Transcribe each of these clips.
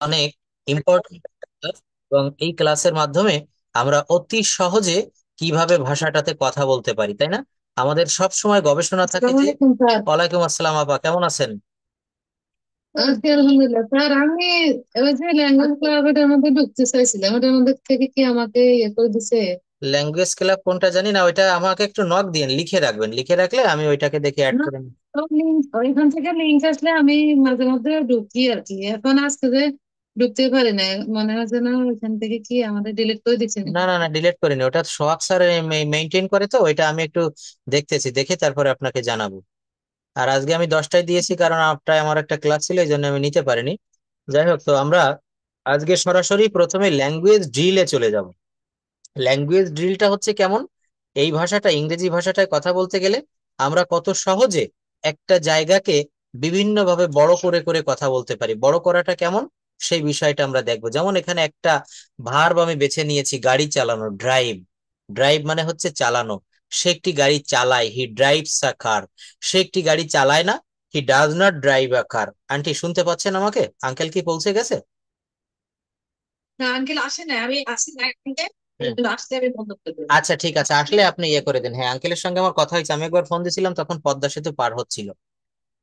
অনেক important class, এবং এই ক্লাসের মাধ্যমে আমরা অতি সহজে কিভাবে ভাষাটাতে কথা বলতে পারি, তাই না? আমাদের সব সময় গবেষণা থাকে আসসালামু যে। আলাইকুম স্যার। ওয়ালাইকুম আসসালাম আপা, কেমন আছেন? আজকে আলহামদুলিল্লাহ স্যার, আমি ওই যে ল্যাঙ্গুয়েজ ক্লাব এটার মধ্যে ঢুকতে চাইছিলাম, এটার মধ্যে থেকে কি আমাকে ইয়ে করে দিছে? ল্যাঙ্গুয়েজ ক্লাব কোনটা জানি না, ওইটা আমাকে একটু নক দিয়েন, লিখে রাখবেন, লিখে রাখলে আমি ওইটাকে দেখে অ্যাড না, করে নিই। ওইখান থেকে লিঙ্ক আসলে আমি মাঝে মধ্যে ঢুকি আর কি। এখন আজকে যে ঢুকতে পারি না, মনে হচ্ছে না ওইখান থেকে কি আমাদের ডিলিট করে দিচ্ছে না নাকি। না না, ডিলিট করিনি, ওটা সোহাগ স্যার মেনটেন করে, তো ওইটা আমি একটু দেখতেছি, দেখে তারপরে আপনাকে জানাবো। আর আজকে আমি 10টায় দিয়েছি কারণ আপনার আমার একটা ক্লাস ছিল, এই জন্য আমি নিতে পারিনি। যাই হোক, তো আমরা আজকে সরাসরি প্রথমে ল্যাঙ্গুয়েজ ড্রিলে চলে যাব। ল্যাঙ্গুয়েজ ড্রিলটা হচ্ছে কেমন? এই ভাষাটা, ইংরেজি ভাষাটায় কথা বলতে গেলে আমরা কত সহজে একটা জায়গাকে বিভিন্ন ভাবে বড় করে করে কথা বলতে পারি। বড় করাটা কেমন, সেই বিষয়টা আমরা দেখবো। যেমন এখানে একটা ভার্ব আমি বেছে নিয়েছি, গাড়ি চালানো, ড্রাইভ। ড্রাইভ মানে হচ্ছে চালানো। সে একটি গাড়ি চালায়, হি ড্রাইভস আ কার। সে একটি গাড়ি চালায় না, he does not drive a car. Aunty শুনতে পাচ্ছেন আমাকে? আঙ্কেল কি পৌঁছে গেছে? না আঙ্কেল আসে না, আমি আসি না আঙ্কেল, হুম। আসতে আমি বন্ধ করে দেবো। আচ্ছা ঠিক আছে, আসলে আপনি ইয়ে করে দেন। হ্যাঁ, আঙ্কেলের সঙ্গে আমার কথা হয়েছে, আমি একবার ফোন দিয়েছিলাম, তখন পদ্মা সেতু পার হচ্ছিল,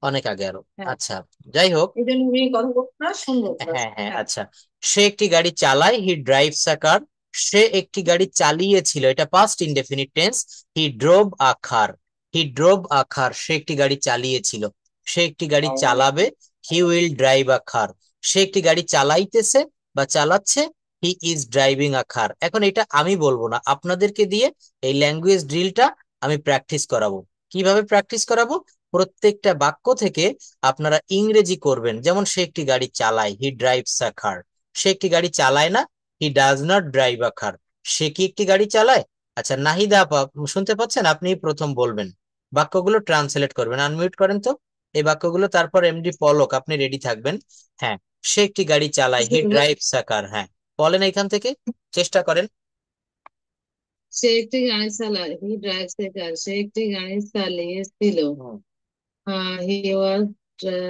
অনেক আগে আরো। হ্যাঁ, আচ্ছা, যাই হোক। এই জন্য আমি কথা বলবো না, শুনবো বাস। হ্যাঁ হ্যাঁ, হ্যাঁ। আচ্ছা। সে একটি গাড়ি চালায়, হি ড্রাইভস আ কার। সে একটি গাড়ি চালিয়েছিল, এটা পাস্ট ইনডেফিনিট টেন্স। হি ড্রোভ আ কার। হি ড্রোভ আ কার, সে একটি গাড়ি চালিয়েছিল। সে একটি গাড়ি চালাবে, হি উইল ড্রাইভ আ কার। সে একটি গাড়ি চালাইতেছে বা চালাচ্ছে, হি ইজ ড্রাইভিং আ কার। এখন এটা আমি বলবো না, আপনাদেরকে দিয়ে এই ল্যাঙ্গুয়েজ ড্রিলটা আমি প্র্যাকটিস করাবো। কিভাবে প্র্যাকটিস করাবো? প্রত্যেকটা বাক্য থেকে আপনারা ইংরেজি করবেন। যেমন সে একটি গাড়ি চালায়, হি ড্রাইভস আ কার। সে একটি গাড়ি চালায় না, he does not drive a car. সে কি একটি গাড়ি চালায়? আচ্ছা, নাহিদা আপা শুনতে পাচ্ছেন? আপনি প্রথম বলবেন, বাক্যগুলো ট্রান্সলেট করবেন। আনমিউট করেন তো এই বাক্যগুলো, তারপর এমডি পলক আপনি রেডি থাকবেন। হ্যাঁ, সে একটি গাড়ি চালায়, হি ড্রাইভস আ কার। হ্যাঁ, বলেন এখান থেকে, চেষ্টা করেন। সে একটি গাড়ি চালায়, হি ড্রাইভস এ কার। সে একটি গাড়ি চালিয়েছিল, হি ওয়াজ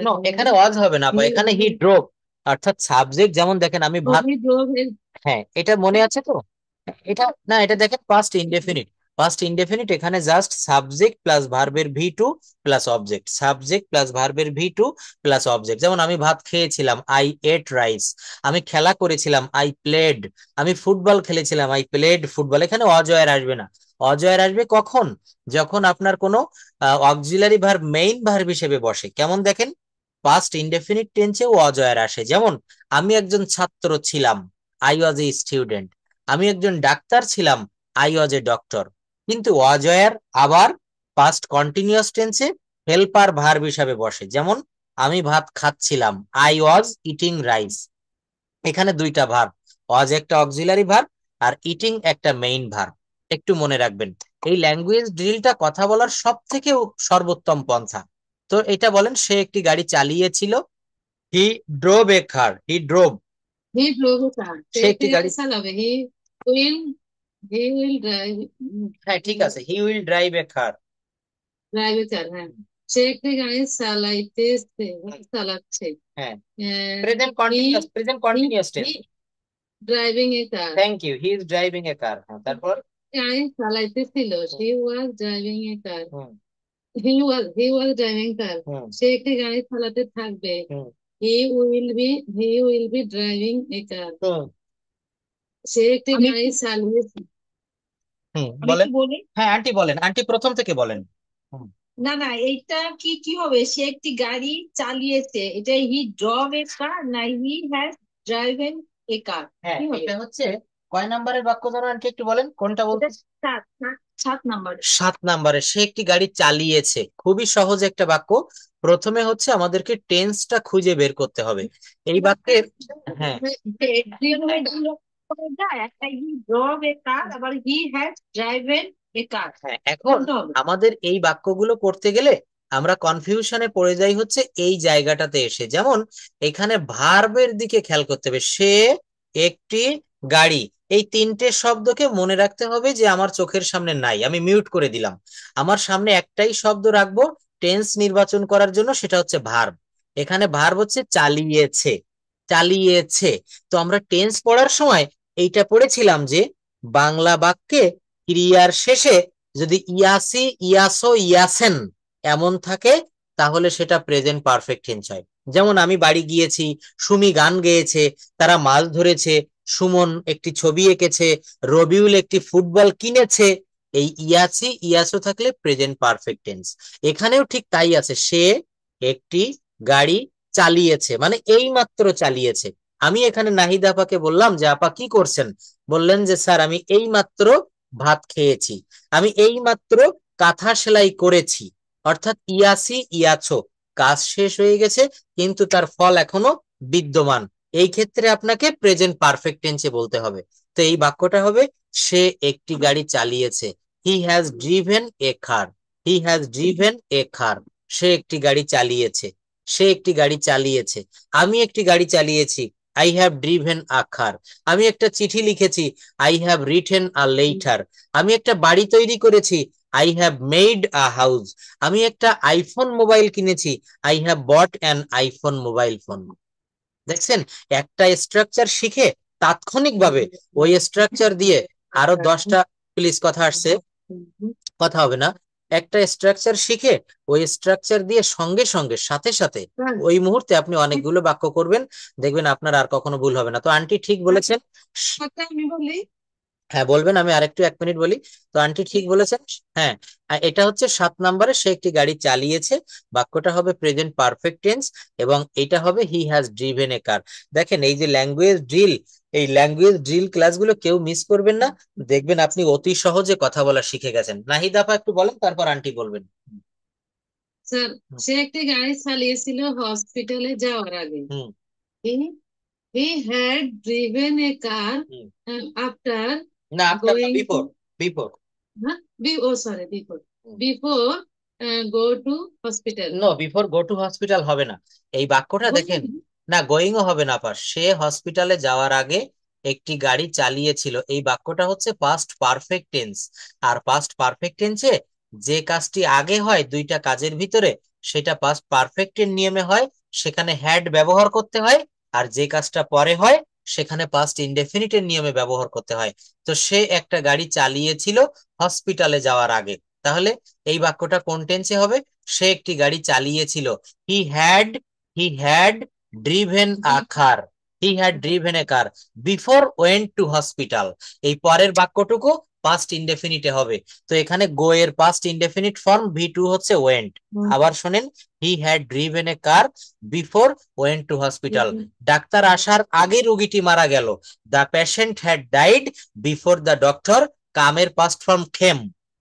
নো, এখানে ওয়াজ হবে না আপা, এখানে হি ড্রোভ। অর্থাৎ সাবজেক্ট, যেমন দেখেন আমি ভাত। He drove his. হ্যাঁ, এটা মনে আছে তো? এটা না, এটা দেখেন পাস্ট ইনডেফিনিট। পাস্ট ইনডেফিনিট, এখানে জাস্ট সাবজেক্ট প্লাস ভার্বের V two plus object, subject plus ভার্বের ভি টু প্লাস অবজেক্ট। যেমন আমি ভাত খেয়েছিলাম, আই এট রাইস। আমি খেলা করেছিলাম, আই প্লেড। আমি ফুটবল খেলেছিলাম, আই প্লেড ফুটবল। এখানে অজয়ের আসবে না। অজয়ের আসবে কখন? যখন আপনার কোনো অক্সিলারি ভার্ব মেইন ভার্ব হিসেবে বসে। কেমন দেখেন, পাস্ট ইনডেফিনিট টেন্সেও অজয়ের আসে। যেমন আমি একজন ছাত্র ছিলাম, আই ওয়াজ এ স্টুডেন্ট। আমি একজন ডাক্তার ছিলাম, আই ওয়াজ এ ডক্টর। কিন্তু অজয়ের আবার পাস্ট কন্টিনিউয়াস টেন্সে হেল্পার ভার্ব হিসাবে বসে। যেমন আমি ভাত খাচ্ছিলাম, আই ওয়াজ ইটিং রাইস। এখানে দুইটা ভার্ব, ওয়াজ একটা অক্সিলারি ভার্ব আর ইটিং একটা মেইন ভার্ব। একটু মনে রাখবেন, এই ল্যাঙ্গুয়েজ ড্রিলটা কথা বলার সব থেকে সর্বোত্তম পন্থা। তো এটা বলেন, সে একটি গাড়ি চালিয়েছিল, হি ড্রোভ এ কার। হি ড্রোভ, হি ড্রোভ এ কার। সে সে একটি একটি গাড়ি। গাড়ি চালাবে, উইল হি উইল ড্রাইভ হ্যাঁ ঠিক আছে, he will drive a car. Drive a car. হ্যাঁ, সে একটি গাড়ি চালাইতেছে বা চালাচ্ছে। হ্যাঁ, present he continuous, present he continuous he tense. Driving a car. Thank you, he is driving a car. হ্যাঁ, তারপর। গাড়ি চালাইতেছিল, hmm she was driving a car. Hmm he was driving car. Hmm সে একটি গাড়ি চালাতে থাকবে, hmm he will be he will be driving a car. Hmm সে একটি গাড়ি চালিয়েছে। হুম, আমি বলেন। কি বলি? হ্যাঁ আন্টি বলেন, আন্টি প্রথম থেকে বলেন। হুম। না না, এইটা কি কি হবে? সে একটি গাড়ি চালিয়েছে, এটা হি ড্রভ এ কার না হি হ্যাজ ড্রাইভেন এ কার? হ্যাঁ, কি হবে? এটা হচ্ছে কয় নাম্বারের বাক্য যেন আন্টি একটু বলেন, কোনটা এটা বলতে? সাত সাত সাত নাম্বার। 7 নাম্বারে, সে একটি গাড়ি চালিয়েছে। খুবই সহজ একটা বাক্য। প্রথমে হচ্ছে আমাদেরকে টেন্সটা খুঁজে বের করতে হবে এই বাক্যের। হ্যাঁ একটা হি ড্রভ এ কার, আবার হি হ্যাজ ড্রাইভেন এ কার। হ্যাঁ, এখন কোনটা হবে? আমাদের এই বাক্যগুলো করতে গেলে আমরা কনফিউশনে পড়ে যাই হচ্ছে এই জায়গাটাতে এসে। যেমন এখানে ভার্বের দিকে খেয়াল করতে হবে, সে একটি গাড়ি। এই তিনটে শব্দকে মনে রাখতে হবে যে আমার চোখের সামনে নাই, আমি মিউট করে দিলাম। আমার সামনে একটাই শব্দ রাখবো টেন্স নির্বাচন করার জন্য, সেটা হচ্ছে ভার্ব। এখানে ভার্ব হচ্ছে চালিয়েছে। চালিয়েছে। তো আমরা টেন্স পড়ার সময় এইটা পড়েছিলাম যে বাংলা বাক্যে ক্রিয়ার শেষে যদি ইয়াসি, ইয়াসো, ইয়াসেন এমন থাকে তাহলে সেটা প্রেজেন্ট পারফেক্ট টেন্স হয়। যেমন আমি বাড়ি গিয়েছি, সুমি গান গেয়েছে, তারা মাছ ধরেছে, সুমন একটি ছবি এঁকেছে, রবিউল একটি ফুটবল কিনেছে। এই ইয়াসি ইয়াসো থাকলে প্রেজেন্ট পারফেক্ট টেন্স। এখানেও ঠিক তাই আছে, সে একটি গাড়ি চালিয়েছে মানে এই মাত্র চালিয়েছে। আমি এখানে নাহিদ আপাকে বললাম যে আপা কি করছেন, বললেন যে স্যার আমি এই মাত্র ভাত খেয়েছি, আমি এই মাত্র কাঁথা সেলাই করেছি। অর্থাৎ ইয়াসি ইয়াছো কাজ শেষ হয়ে গেছে কিন্তু তার ফল এখনো বিদ্যমান। এই ক্ষেত্রে আপনাকে প্রেজেন্ট পারফেক্ট টেন্সে বলতে হবে। তো এই বাক্যটা হবে সে একটি গাড়ি চালিয়েছে। He has driven a car. He has driven a car. সে একটি গাড়ি চালিয়েছে। সে একটি গাড়ি চালিয়েছে। আমি একটি গাড়ি চালিয়েছি। আই হ্যাভ ড্রিভেন আ কার। আমি একটা চিঠি লিখেছি। I have written a letter. আমি একটা বাড়ি তৈরি করেছি। I have made a house. আমি একটা আইফোন মোবাইল কিনেছি। I have bought an iPhone mobile phone. দেখছেন, একটা স্ট্রাকচার শিখে তাৎক্ষণিকভাবে ওই স্ট্রাকচার দিয়ে আরো 10টা, প্লিজ কথা আসছে, কথা হবে না। একটা স্ট্রাকচার শিখে ওই স্ট্রাকচার দিয়ে সঙ্গে সঙ্গে সাথে সাথে ওই মুহূর্তে আপনি অনেকগুলো বাক্য করবেন, দেখবেন আপনার আর কখনো ভুল হবে না। তো আন্টি ঠিক বলেছেন। আমি বলি। হ্যাঁ বলবেন, আমি আরেকটু 1 মিনিট বলি। তো আন্টি ঠিক বলেছেন। হ্যাঁ, এটা হচ্ছে 7 নম্বরে, সে একটি গাড়ি চালিয়েছে। বাক্যটা হবে প্রেজেন্ট পারফেক্ট টেন্স এবং এটা হবে হি হ্যাজ ড্রিভেন এ কার। দেখেন এই যে ল্যাঙ্গুয়েজ ড্রিল, এই ল্যাঙ্গুয়েজ ড্রিল ক্লাসগুলো কেউ মিস করবেন না, দেখবেন আপনি অতি সহজে কথা বলা শিখে গেছেন। নাহিদ আপা একটু বলেন, তারপর আন্টি বলবেন। স্যার, হুম। সে একটি গাড়ি চালিয়েছিল হসপিটালে যাওয়ার আগে। Hmm. He, he had driven a car hmm. after না আফটার না, going to, before. Before. oh sorry, before go to hospital. No, before go to hospital হবে না। এই বাক্যটা দেখেন, Going, না গোয়িংও হবে না পার, সে হসপিটালে যাওয়ার আগে একটি গাড়ি চালিয়েছিল, এই বাক্যটা হচ্ছে পাস্ট পারফেক্ট টেন্স। আর পাস্ট পারফেক্ট টেন্সে যে কাজটি আগে হয় দুইটা কাজের ভিতরে সেটা পাস্ট পারফেক্টের নিয়মে হয়, সেখানে হ্যাড ব্যবহার করতে হয়। আর যে কাজটা পরে হয় সেখানে পাস্ট ইনডেফিনিটের নিয়মে ব্যবহার করতে হয়। তো সে একটা গাড়ি চালিয়েছিল হসপিটালে যাওয়ার আগে। তাহলে এই বাক্যটা কোন টেন্সে হবে? সে একটি গাড়ি চালিয়েছিল। He had, he had driven a car. He had driven a car before went to hospital. এই পরের বাক্যটুকু পাস্ট ইনডেফিনিটে হবে। তো এখানে গো এর past indefinite form V two হচ্ছে ওয়েন্ট। আবার শোনেন, he had driven a car before went to hospital. ডাক্তার আসার আগে রোগীটি মারা গেল। The patient had died before the doctor কামের পাস্ট ফর্ম খেম।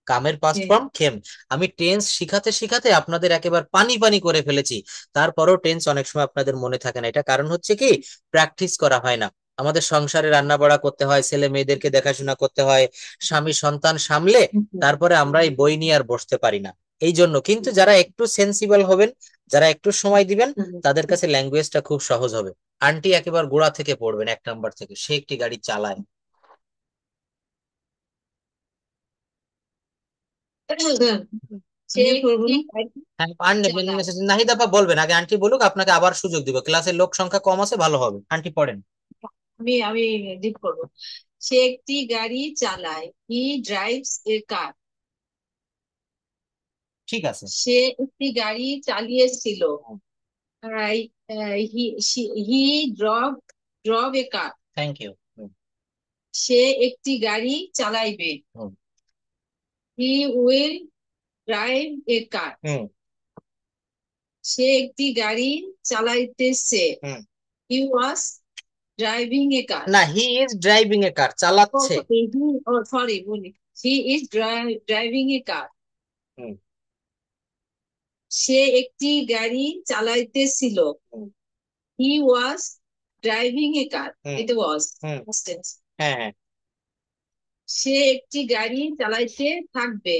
কামের পাস্ট ফর্ম খেম। আমি টেন্স শিখাতে শিখাতে আপনাদের একেবারে পানি পানি করে ফেলেছি, তারপরও টেন্স অনেক সময় আপনাদের মনে থাকে না। এটা কারণ হচ্ছে কি, প্র্যাকটিস করা হয় না। আমাদের সংসারে রান্না বাড়া করতে হয়, ছেলে মেয়েদেরকে দেখাশোনা করতে হয়, স্বামী সন্তান সামলে তারপরে আমরা এই বই নিয়ে আর বসতে পারি না। এই জন্য কিন্তু যারা একটু সেন্সিবল হবেন, যারা একটু সময় দিবেন, তাদের কাছে ল্যাঙ্গুয়েজটা খুব সহজ হবে। আন্টি একেবারে গোড়া থেকে পড়বেন, 1 নম্বর থেকে, সে একটি গাড়ি চালায়। সে একটি হ্যাঁ নাহিদ আপা বলবেন, আগে আন্টি বলুক, আপনাকে আবার সুযোগ দিব, ক্লাসের লোক সংখ্যা কম আছে, ভালো হবে। আন্টি পড়েন। আমি লিড করবো। সে একটি গাড়ি চালায়। হি ড্রাইভস এ কার। ঠিক আছে। সে একটি গাড়ি চালিয়েছিল। হি ড্রভ এ কার। Thank you. সে একটি গাড়ি চালাইবে। হি উইল ড্রাইভ এ কার। সে একটি গাড়ি চালাইতেছে। হি ওয়াজ ড্রাইভিং এ কার। না, হি ইজ ড্রাইভিং এ কার, চালাচ্ছে। সরি বলি, হি ইজ ড্রাইভিং এ কার। সে একটি গাড়ি চালাইতেছিল। হি ওয়াজ ড্রাইভিং এ কার। এটা ওয়াজ টেন্স। হ্যাঁ হ্যাঁ। সে একটি গাড়ি চালাইতে থাকবে।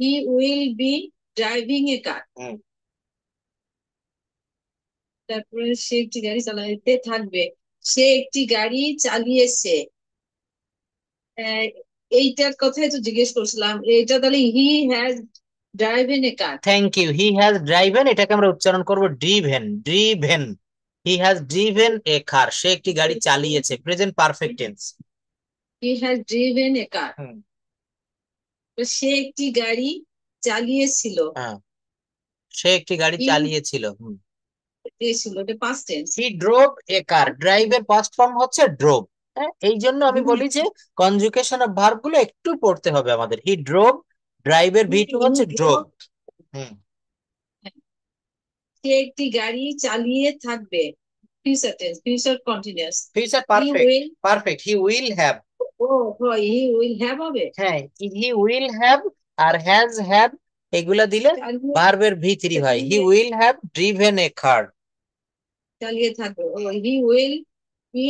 He will be driving a কার। তারপরে সে একটি গাড়ি চালাইতে থাকবে। সে একটি গাড়ি চালিয়েছে। আহ, এইটার কথাই তো জিজ্ঞেস করছিলাম, এটা তাহলে he has driven a car. Thank you. He has driven, এটাকে আমরা উচ্চারণ করব driven. Driven, he has driven a car, সে একটি গাড়ি চালিয়েছে, present perfect tense. He has driven a car, সে একটি গাড়ি চালিয়েছিল। হ্যাঁ, সে একটি গাড়ি হি চালিয়েছিল। দিয়েছিল, এটা পাস্ট টেন্স। হি ড্রোভ এ কার, ড্রাইভ এর পাস্ট ফর্ম হচ্ছে ড্রোভ। হ্যাঁ, এই জন্য আমি বলি যে কনজুগেশন অফ ভার্ব গুলো একটু পড়তে হবে আমাদের। হি ড্রোভ, ড্রাইভ এর ভি টু হচ্ছে ড্রোভ। হুম, সে একটি গাড়ি চালিয়ে থাকবে, future tense, future continuous. Future he perfect, will, perfect, he will have. ও হয় হি উইল হ্যাভ হবে, হ্যাঁ, হি উইল হ্যাভ আর হ্যাজ হ্যাভ এগুলা দিলে চালিয়ে, ভার্বের ভি থ্রি হয়। হি চালিয়ে, will have driven a car. চালিয়ে থাকবে। ও he will be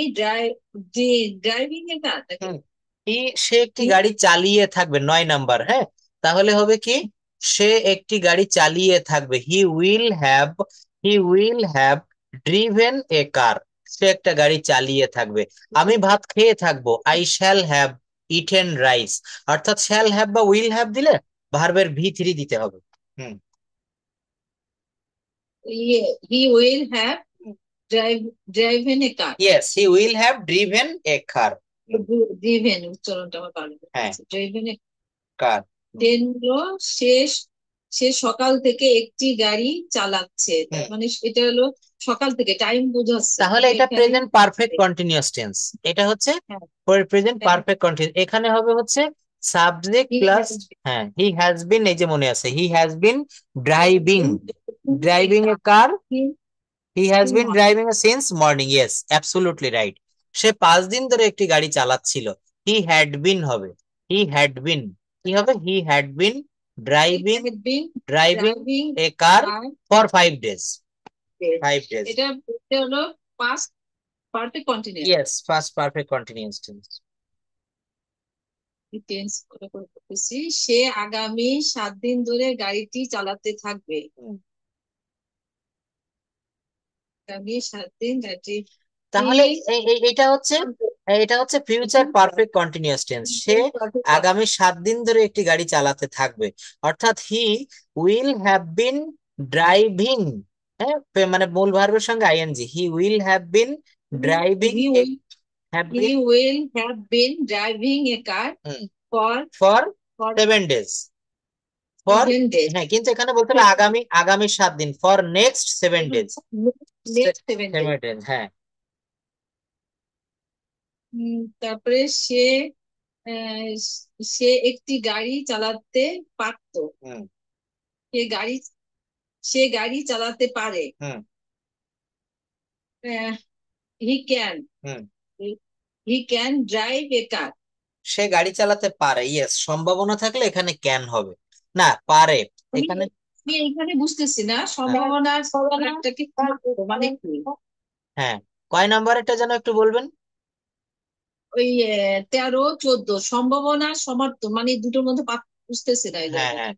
driving a car নাকি? হুম, সে একটি গাড়ি চালিয়ে থাকবে, 9 নাম্বার। হ্যাঁ, তাহলে হবে কি, সে একটি গাড়ি চালিয়ে থাকবে, he will have driven a car, সে একটা গাড়ি চালিয়ে থাকবে। আমি ভাত খেয়ে থাকবো, I shall have eaten rice. অর্থাৎ শ্যাল হ্যাভ বা উইল হ্যাভ দিলে ভার্বের ভি থ্রি দিতে হবে। Hmm, he will have driven a car, yes, he will have driven a car. Driven উচ্চারণটা আমার ভালো হ্যাঁ, লাগছে, ড্রাইভেন এ। কার। টেন হলো সে, সে সকাল থেকে একটি গাড়ি চালাচ্ছে, তার হুম, মানে এটা হলো সকাল থেকে, টাইম বোঝাচ্ছে, তাহলে কিন্তু এটা এখানে প্রেজেন্ট পারফেক্ট কন্টিনিউয়াস টেন্স। এটা হচ্ছে হ্যাঁ, প্রেজেন্ট হ্যাঁ, পারফেক্ট কন্টিনিউয়াস, এখানে হবে হচ্ছে সাবজেক্ট he প্লাস। has হ্যাঁ, হি হ্যাজ বিন, এই যে মনে আছে, he has been driving, been a driving a car car. since he has been morning. Driving since morning, yes absolutely right. সে 5 দিন ধরে একটি গাড়ি চালাচ্ছিল, হি হ্যাড বিন হবে, হি হ্যাড বিন, কি হবে, he had been He driving, had been driving driving A car car for 5 days, days. 5 days. এটা এটা হলো past perfect continuous yes, first perfect continuous tense. Tense করে করে করতেছি। সে আগামী 7 দিন ধরে গাড়িটি চালাতে থাকবে, আগামী 7 দিন গাড়িটি। তাহলে এটা হচ্ছে ফিউচার পারফেক্ট কন্টিনিউয়াস টেন্স। সে আগামী 7 দিন ধরে একটি গাড়ি চালাতে থাকবে, অর্থাৎ he will have been driving. হ্যাঁ, মানে মূল ভার্বের সঙ্গে ING, he will have been driving, he will have he been will have been driving a car for for for 7 days, ফর। 7 days. হ্যাঁ, কিন্তু এখানে বলতে হবে আগামী আগামী 7 দিন, for next 7 days. Next 7 days. 7 days, হ্যাঁ। তারপরে সে আহ, সে একটি গাড়ি চালাতে পারতো, হুম, সে গাড়ি সে গাড়ি চালাতে পারে, hmm, he can hmm, he can drive a car. সে গাড়ি চালাতে পারে, ইয়েস, সম্ভাবনা থাকলে এখানে ক্যান হবে, না পারে আমি এখানে। আমি এইখানে বুঝতেছি না হ্যাঁ, সম্ভাবনার একটাকে মানে কি, হ্যাঁ, কয় নাম্বার এটা যেন একটু বলবেন। ওই 13 14 সম্ভাবনা সমর্থন, মানে দুটোর মধ্যে বুঝতেছি না এই হ্যাঁ, জায়গাটা। হ্যাঁ,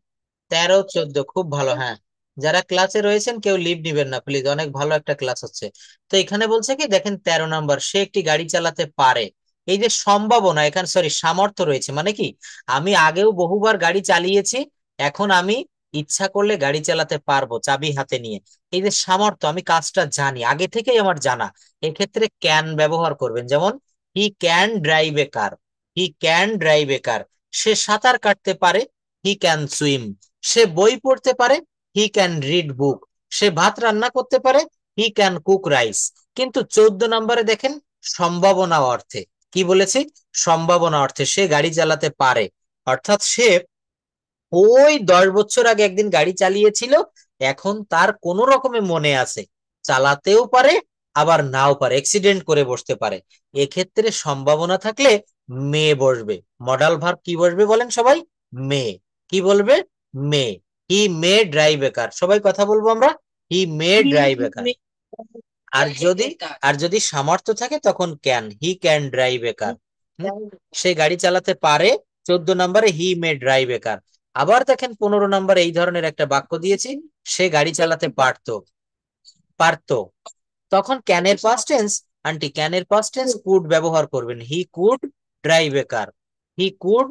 13 14 খুব ভালো। হ্যাঁ, যারা ক্লাসে রয়েছেন কেউ লিভ নিবেন না প্লিজ, অনেক ভালো একটা ক্লাস হচ্ছে। তো এখানে বলছে কি, দেখেন 13 নাম্বার, সে একটি গাড়ি চালাতে পারে। এই যে সম্ভাবনা, এখানে সরি সামর্থ্য রয়েছে, মানে কি, আমি আগেও বহুবার গাড়ি চালিয়েছি, এখন আমি ইচ্ছা করলে গাড়ি চালাতে পারবো চাবি হাতে নিয়ে। এই যে সামর্থ্য, আমি কাজটা জানি, আগে থেকেই আমার জানা, এক্ষেত্রে ক্যান ব্যবহার করবেন। যেমন he can drive a car, he can drive a car. সে সাঁতার কাটতে পারে, হি ক্যান সুইম। সে বই পড়তে পারে, হি ক্যান রিড বুক। সে ভাত রান্না করতে পারে, হি ক্যান কুক রাইস। কিন্তু 14 নাম্বারে দেখেন, সম্ভাবনা অর্থে কি বলেছি, সম্ভাবনা অর্থে সে গাড়ি চালাতে পারে, অর্থাৎ সে ওই 10 বছর আগে একদিন গাড়ি চালিয়েছিল, এখন তার কোনো রকমে মনে আছে, চালাতেও পারে আবার নাও পারে, অ্যাক্সিডেন্ট করে বসতে পারে। এক্ষেত্রে সম্ভাবনা থাকলে মে বসবে। মডাল ভার্ব কি বসবে বলেন সবাই, মে। কি বলবে, মে। হি মে ড্রাইভ এ কার, সবাই কথা বলবো আমরা, হি মে ড্রাইভ এ কার। আর যদি আর যদি সামর্থ্য থাকে তখন can, he can drive a car. সে গাড়ি চালাতে পারে, 14 নাম্বারে হি মে ড্রাইভ এ কার। আবার দেখেন 15 নাম্বারে এই ধরনের একটা বাক্য দিয়েছি, সে গাড়ি চালাতে পারতো, পারতো। তখন ক্যানের পাস্ট টেন্স, আন্টি ক্যানের পাস্ট টেন্স কুড ব্যবহার করবেন, he could drive a car, he could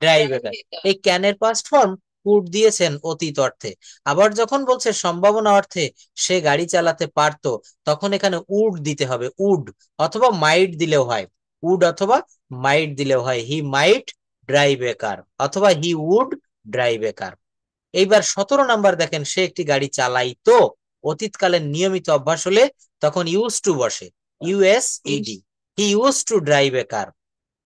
drive a car. এই ক্যানের পাস্ট ফর্ম কুড দিয়েছেন অতীত অর্থে। আবার যখন বলছে সম্ভাবনা অর্থে সে গাড়ি চালাতে পারতো, তখন এখানে উড দিতে হবে, উড অথবা মাইট দিলেও হয়, উড অথবা মাইট দিলেও হয়। হি মাইট ড্রাইভ এ কার অথবা হি উড ড্রাইভ এ কার। এইবার 17 নাম্বার দেখেন, সে একটি গাড়ি চালাইতো, অতীতকালের নিয়মিত অভ্যাস হলে তখন ইউজ টু বসে, U S E D, he used to drive a car.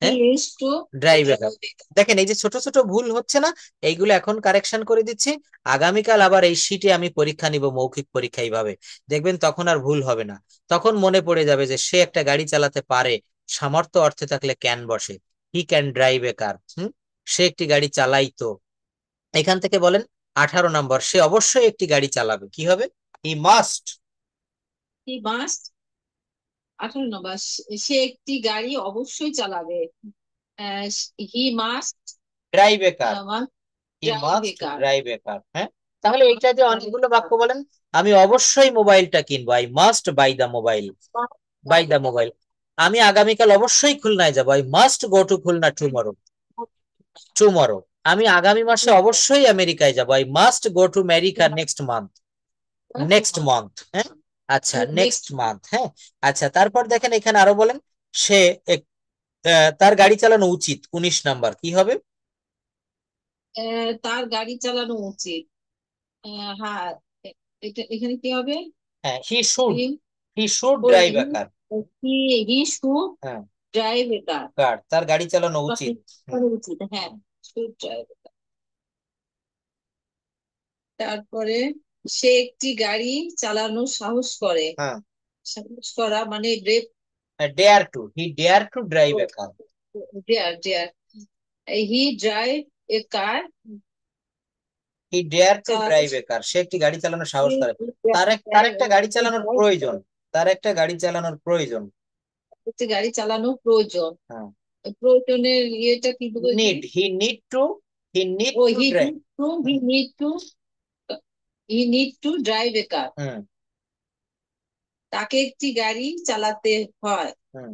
He হ্যাঁ, used to drive a car. দেখেন এই যে ছোট ছোট ভুল হচ্ছে না, এইগুলো এখন কারেকশন করে দিচ্ছি। আগামীকাল আবার এই শিটে আমি পরীক্ষা নিব, মৌখিক পরীক্ষা এইভাবে, দেখবেন তখন আর ভুল হবে না। তখন মনে পড়ে যাবে যে সে একটা গাড়ি চালাতে পারে, সামর্থ্য অর্থে থাকলে ক্যান বসে, হি ক্যান ড্রাইভ এ কার। সে একটি গাড়ি চালাইতো। এখান থেকে বলেন 18 নম্বর, সে অবশ্যই একটি গাড়ি চালাবে, কি হবে? হি মাস্ট হি মাস্ট 18 নম্বর, সে একটি গাড়ি অবশ্যই চালাবে। He must drive a car, he drive a must car. Drive a car. হ্যাঁ, তাহলে এইটা যে অনেকগুলো বাক্য বলেন, আমি অবশ্যই মোবাইলটা কিনবো, I must buy the mobile, buy the mobile. আমি আগামীকাল অবশ্যই খুলনায় যাবো, I must go to Khulna tomorrow, tomorrow. আমি আগামী মাসে অবশ্যই আমেরিকায় যাবো, I must go to America next month, next month. হ্যাঁ, আচ্ছা নেক্সট মান্থ। হ্যাঁ, আচ্ছা তারপর দেখেন এখানে আরো বলেন, সে তার গাড়ি চালানো উচিত, 19 নাম্বার, কি হবে? তার গাড়ি চালানো উচিত। হ্যাঁ, এটা এখানে কি হবে? হ্যাঁ, he should, he he should drive a car. He he should হ্যাঁ, ড্রাইভ এ কার। কার, তার গাড়ি চালানো উচিত। হুম, উচিত, হ্যাঁ, শুড ড্রাইভ। তারপরে সে একটি গাড়ি চালানোর সাহস করে। হ্যাঁ, সাহস করা মানে brave. Dare to, he dare to drive a car. Dare dare. He drive a car. He dare to drive a car, সে একটি গাড়ি চালানোর সাহস করে। তার একটা গাড়ি চালানোর প্রয়োজন, তার একটা গাড়ি চালানোর প্রয়োজন। একটি গাড়ি চালানো প্রয়োজন। হ্যাঁ, প্রয়োজনের ইয়েটা কি দেবো এখানে? নিড, হি নিড ও to he drive. Need to he need to he need to drive a car. Hmm, তাকে একটি গাড়ি চালাতে হয়। হুম।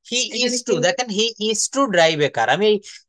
হি ইজ এখানে টু, কি হবে? দেখেন he is to drive a car. আমি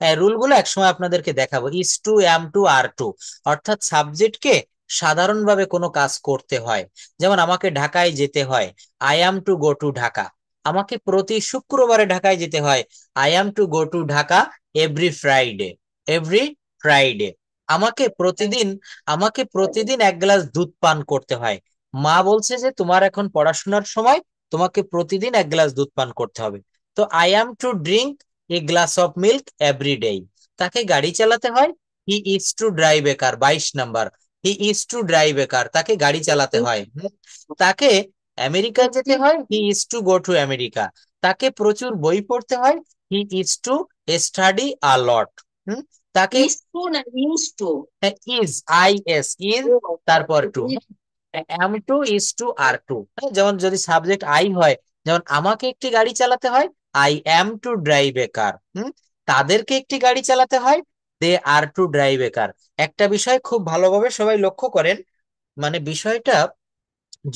এই রুল গুলো একসময় আপনাদেরকে দেখাবো। Is to, am to, are to, অর্থাৎ সাবজেক্টকে সাধারণভাবে কোনো কাজ করতে হয়। যেমন আমাকে ঢাকায় যেতে হয়, I am two go to Dhaka. আমাকে প্রতি শুক্রবারে ঢাকায় যেতে হয়, I am two go to Dhaka every Friday, every Friday. আমাকে প্রতিদিন, আমাকে প্রতিদিন 1 গ্লাস দুধ পান করতে হয়। মা বলছে যে তোমার এখন পড়াশোনার সময়, তোমাকে প্রতিদিন 1 গ্লাস দুধ পান করতে হবে। তো I am to drink a glass of milk every day. তাকে গাড়ি চালাতে হয়, he is to drive a car, 22 number, he is to drive a car, তাকে গাড়ি চালাতে হয়। তাকে আমেরিকা যেতে হয়, he is to go to America. তাকে প্রচুর বই পড়তে হয়, he is to study a lot. তাকে ইজ টু না used to? Is, I S, is, তারপর to, M two, is to, are to. যেমন যদি সাবজেক্ট আই হয়, যেমন আমাকে একটি গাড়ি চালাতে হয়, I am two drive a কার। তাদেরকে একটি গাড়ি চালাতে হয়, দে আর টু ড্রাইভ এ কার। একটা বিষয় খুব ভালোভাবে সবাই লক্ষ্য করেন, মানে বিষয়টা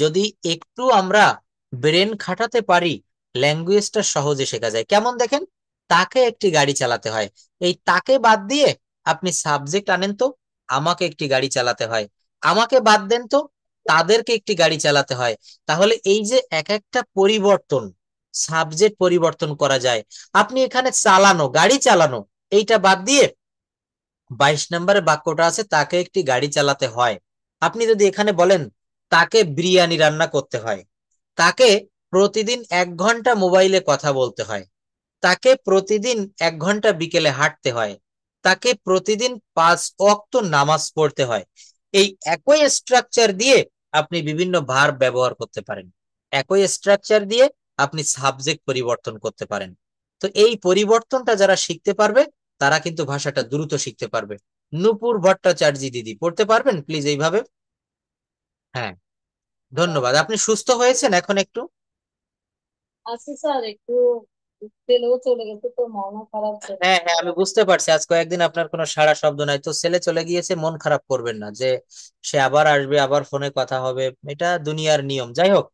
যদি একটু আমরা ব্রেন খাটাতে পারি, ল্যাঙ্গুয়েজটা সহজে শেখা যায়। কেমন দেখেন, তাকে একটি গাড়ি চালাতে হয়, এই তাকে বাদ দিয়ে আপনি সাবজেক্ট আনেন তো, আমাকে একটি গাড়ি চালাতে হয়। আমাকে বাদ দেন তো, তাদেরকে একটি গাড়ি চালাতে হয়। তাহলে এই যে এক একটা পরিবর্তন, সাবজেক্ট পরিবর্তন করা যায়। আপনি এখানে চালানো, গাড়ি চালানো, এইটা বাদ দিয়ে 22 নম্বরের বাক্যটা আছে, তাকে একটি গাড়ি চালাতে হয়। আপনি যদি এখানে বলেন তাকে বিরিয়ানি রান্না করতে হয়, তাকে প্রতিদিন 1 ঘন্টা মোবাইলে কথা বলতে হয়, তাকে প্রতিদিন 1 ঘন্টা বিকেলে হাঁটতে হয়, তাকে প্রতিদিন 5 ওয়াক্ত নামাজ পড়তে হয়। এই একই স্ট্রাকচার দিয়ে আপনি বিভিন্ন ভার্ব ব্যবহার করতে পারেন, একই স্ট্রাকচার দিয়ে আপনি সাবজেক্ট পরিবর্তন করতে পারেন। তো এই পরিবর্তনটা যারা শিখতে পারবে, তারা কিন্তু ভাষাটা দ্রুত শিখতে পারবে। নূপুর ভট্টাচার্য দিদি, পড়তে পারবেন প্লিজ এইভাবে? হ্যাঁ, ধন্যবাদ। আপনি সুস্থ হয়েছেন এখন একটু? আচ্ছা স্যার, একটু তেলেও চলে গেছে তো মন খারাপ হ্যাঁ, করছে। হ্যাঁ, আমি বুঝতে পারছি আজ কয়েকদিন আপনার কোনো সাড়া শব্দ নাই। তো ছেলে চলে গিয়েছে, মন খারাপ করবেন না, যে সে আবার আসবে, আবার ফোনে কথা হবে, এটা দুনিয়ার নিয়ম। যাই হোক,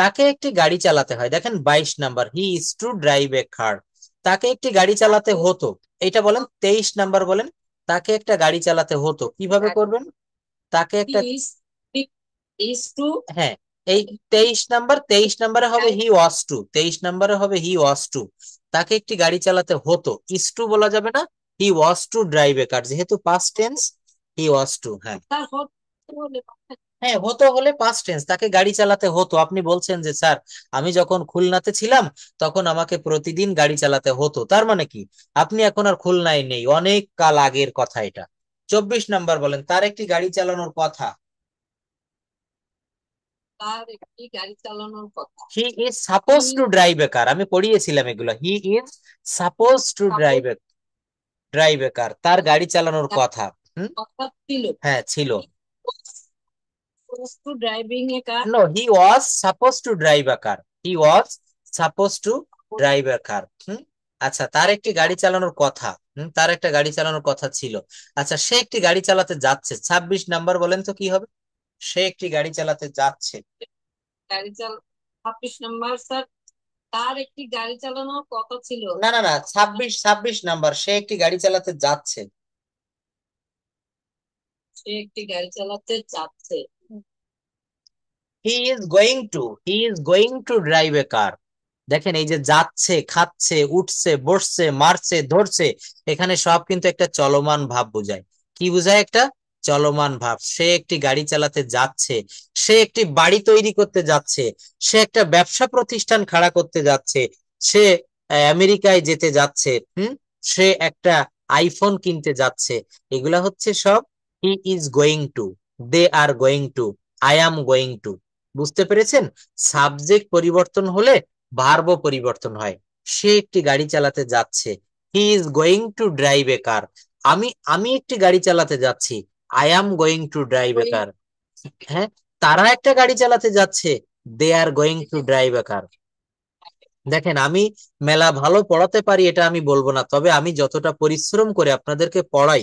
তাকে একটি গাড়ি চালাতে হয়। দেখেন 22 number, he is to drive a car. তাকে একটি গাড়ি চালাতে হতো, এটা বলেন 23 নাম্বার বলেন। তাকে একটা গাড়ি চালাতে হতো, কিভাবে করবেন? তাকে একটা, is is to হ্যাঁ, এই 23 নাম্বার, 23 নাম্বারে হবে হি ওয়াজ টু, 23 নাম্বারে হবে হি ওয়াজ টু। তাকে একটি গাড়ি চালাতে হতো, ইজ টু বলা যাবে না, he was two drive a কার, যেহেতু পাস্ট টেন্স, হি ওয়াজ টু। হ্যাঁ, তার হতে হলে হ্যাঁ, হতো হলে পাস্ট টেন্স, তাকে গাড়ি চালাতে হতো। আপনি বলছেন যে স্যার আমি যখন খুলনাতে ছিলাম তখন আমাকে প্রতিদিন গাড়ি চালাতে হতো, তার মানে কি আপনি এখন আর খুলনায় নেই, অনেক কাল আগের কথা এটা। 24 নাম্বার বলেন, তার একটি গাড়ি চালানোর কথা। তার একটি গাড়ি চালানোর কথা। He is suppose to drive a car, আমি পড়িয়েছিলাম এগুলো। He is suppose to suppose drive a car, তার গাড়ি চালানোর কথা। হুম, কথা ছিল, হ্যাঁ ছিল। To driving a car. No, he was suppose to drive a car, he was suppose to drive a car. Hmm, আচ্ছা, তার একটি গাড়ি চালানোর কথা। তার একটা গাড়ি চালানোর কথা ছিল। আচ্ছা, সে একটি গাড়ি চালাতে যাচ্ছে, 26 নাম্বার বলেন তো কি হবে? সে একটি গাড়ি চালাতে যাচ্ছে। গাড়ি চাল 26 নম্বর স্যার, তার একটি গাড়ি চালানোর কথা ছিল। না না না, 26 নাম্বার, সে একটি গাড়ি চালাতে যাচ্ছে। সে একটি গাড়ি চালাতে যাচ্ছে। He is going to drive a car. দেখেন এই যে যাচ্ছে, খাচ্ছে, উঠছে, বসছে, মারছে, ধরছে, এখানে সব কিন্তু একটা চলমান ভাব বোঝায়। কি বোঝায়? একটা চলমান ভাব। সে একটি গাড়ি চালাতে যাচ্ছে, সে একটি বাড়ি তৈরি করতে যাচ্ছে, সে একটা ব্যবসা প্রতিষ্ঠান খাড়া করতে যাচ্ছে, সে আমেরিকায় যেতে যাচ্ছে, সে একটা আইফোন কিনতে যাচ্ছে। এগুলা হচ্ছে সব he is going to, they are going to, I am going to. বুঝতে পেরেছেন? সাবজেক্ট পরিবর্তন হলে ভার্বও পরিবর্তন হয়। সে একটি গাড়ি চালাতে যাচ্ছে, he is going to drive a car. আমি আমি একটি গাড়ি চালাতে যাচ্ছি, I am going to drive a car. হ্যাঁ, তারা একটা গাড়ি চালাতে যাচ্ছে, they are going to drive a car. দেখেন আমি মেলা ভালো পড়াতে পারি এটা আমি বলবো না, তবে আমি যতটা পরিশ্রম করে আপনাদেরকে পড়াই,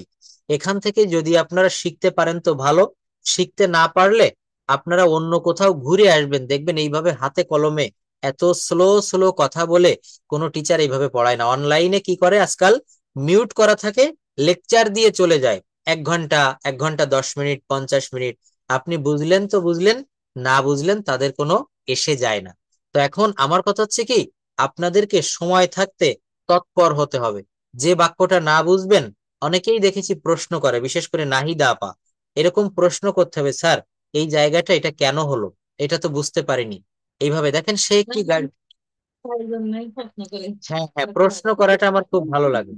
এখান থেকে যদি আপনারা শিখতে পারেন তো ভালো, শিখতে না পারলে আপনারা অন্য কোথাও ঘুরে আসবেন, দেখবেন এইভাবে হাতে কলমে এত স্লো স্লো কথা বলে কোনো টিচার এইভাবে পড়ায় না। অনলাইনে কি করে আজকাল, মিউট করা থাকে, লেকচার দিয়ে চলে যায়, 1 ঘন্টা, 1 ঘন্টা 10 মিনিট, 50 মিনিট। আপনি বুঝলেন তো বুঝলেন, না বুঝলেন তাদের কোনো এসে যায় না। তো এখন আমার কথা হচ্ছে কি, আপনাদেরকে সময় থাকতে তৎপর হতে হবে। যে বাক্যটা না বুঝবেন, অনেকেই দেখেছি প্রশ্ন করে, বিশেষ করে নাহিদা আপা, এরকম প্রশ্ন করতে হবে, স্যার এই জায়গাটা এটা কেন হলো, এটা তো বুঝতে পারিনি। এইভাবে দেখেন সে একটি গাড়ি, তার জন্যই প্রশ্ন করে। হ্যাঁ হ্যাঁ, প্রশ্ন করাটা আমার খুব ভালো লাগে।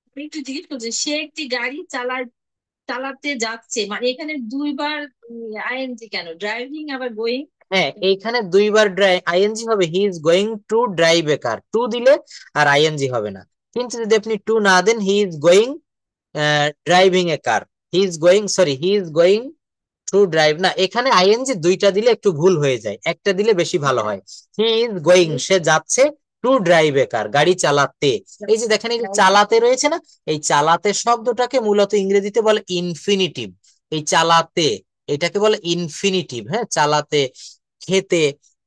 আমি একটু জিজ্ঞেস করছি, সে একটি গাড়ি চালাতে যাচ্ছে, মানে এখানে দুইবার আইএনজি কেন, ড্রাইভিং আবার গোয়িং? হ্যাঁ, এইখানে দুইবার আইএনজি হবে, he is going to drive a car, to দিলে আর আইএনজি হবে না। কিন্তু যদি আপনি টু না দেন, he is going driving a car, he is going, sorry, he is going to drive, না এখানে আইএনজি দুইটা দিলে একটু ভুল হয়ে যায়, একটা দিলে বেশি ভালো হয়। হি ইজ গোয়িং, সে যাচ্ছে, টু ড্রাইভ এ কার, গাড়ি চালাতে। এই যে দেখেন, এই যে চালাতে রয়েছে না, এই চালাতে শব্দটাকে মূলত ইংরেজিতে বলে ইনফিনিটিভ। এই চালাতে, এটাকে বলে ইনফিনিটিভ। হ্যাঁ, চালাতে, খেতে,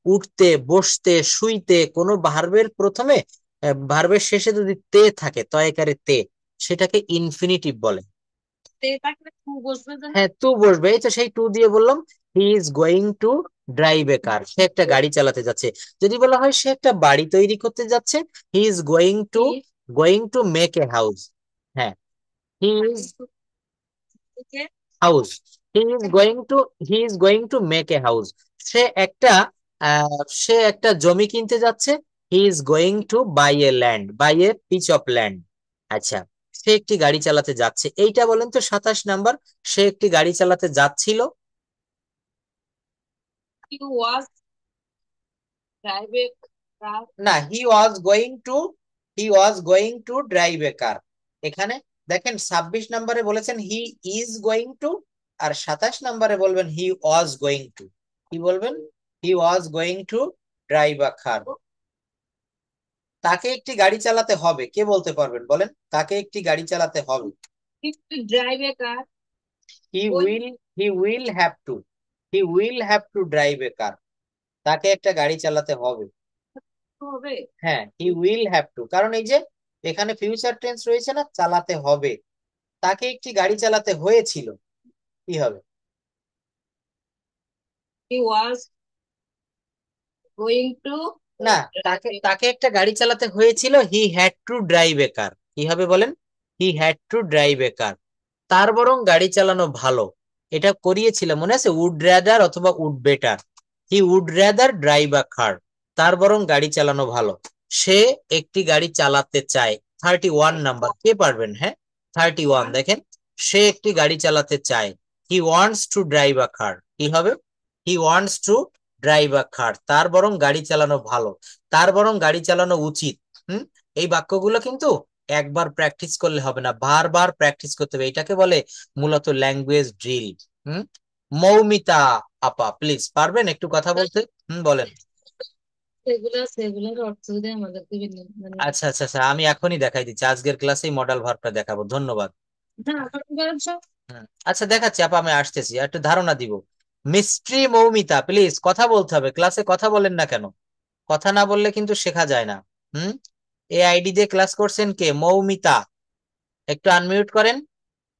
উঠতে, বসতে, শুইতে, কোনো ভার্বের প্রথমে, ভার্বের শেষে যদি তে থাকে, তয়কারে তে, সেটাকে ইনফিনিটিভ বলে। থাকলে টু বসবে যে না। হ্যাঁ, টু বসবে, এই তো সেই টু দিয়ে বললাম, he is going to drive a car, সে একটা গাড়ি চালাতে যাচ্ছে। যদি বলা হয় সে একটা বাড়ি তৈরি করতে যাচ্ছে, he is going to make a house. হ্যাঁ, he is house, he is going to, make a house. সে একটা সে একটা জমি কিনতে যাচ্ছে, he is going to buy a piece of land. আচ্ছা, সে একটি গাড়ি চালাতে যাচ্ছে, এইটা বলেন তো 27 নাম্বার, সে একটি গাড়ি চালাতে যাচ্ছিল। He was driving. না, he was going to drive a car. এখানে দেখেন 26 নাম্বারে বলেছেন হি ইজ গোয়িং টু, আর 27 নাম্বারে বলবেন হি ওয়াজ গোয়িং টু। কি বলবেন? He was going to drive a car. তাকে একটি গাড়ি চালাতে হবে, কে বলতে পারবেন বলেন? তাকে একটি গাড়ি চালাতে হবে। Drive a car. হি ওই will he will have to, he will have to drive a car. তাকে একটা গাড়ি চালাতে হবে। হবে। হ্যাঁ, হি উইল হ্যাভ টু, কারণ এই যে এখানে ফিউচার টেন্স রয়েছে না, চালাতে হবে। তাকে একটি গাড়ি চালাতে হয়েছিল, কি হবে? হি ওয়াজ গোয়িং টু না, তাকে তাকে একটা গাড়ি চালাতে হয়েছিল, he had to drive a car, কি হবে বলেন? He had to drive a car. তার বরং গাড়ি চালানো ভালো, এটা করিয়েছিল মনে আছে, উড র্যাদার অথবা would better. He would rather drive a car, তার বরং গাড়ি চালানো ভালো। সে একটি গাড়ি চালাতে চায়। 31 নাম্বার, কে পারবেন? হ্যাঁ, 31 দেখেন, সে একটি গাড়ি চালাতে চায়। He wants to drive a car, কি হবে? He wants to drive a car, তার বরং গাড়ি চালানো ভালো, তার বরং গাড়ি চালানো উচিত। হুম, এই বাক্যগুলো কিন্তু একবার প্র্যাকটিস করলে হবে না, বারবার প্র্যাকটিস করতে হবে, এটাকে বলে মূলত ল্যাঙ্গুয়েজ ড্রিল। হুম, মৌমিতা আপা প্লিজ পারবেন একটু কথা বলতে? বলেন। সেগুলোর অর্থ যদি আমাদেরকে মানে আচ্ছা আচ্ছা আচ্ছা, আমি এখনই দেখাই দিচ্ছি, আজকের ক্লাসেই মডেল ভার্বটা দেখাবো, ধন্যবাদ। হ্যাঁ বলছো। আচ্ছা দেখাচ্ছি আপা, আমি আসতেছি, একটু ধারণা দিব। মিস্ট্রি মৌমিতা প্লিজ কথা বলতে হবে, ক্লাসে কথা বলেন না কেন? কথা না বললে কিন্তু শেখা যায় না। হুম, এই আইডি দিয়ে ক্লাস করছেন কে? মৌমিতা, একটু আনমিউট করেন।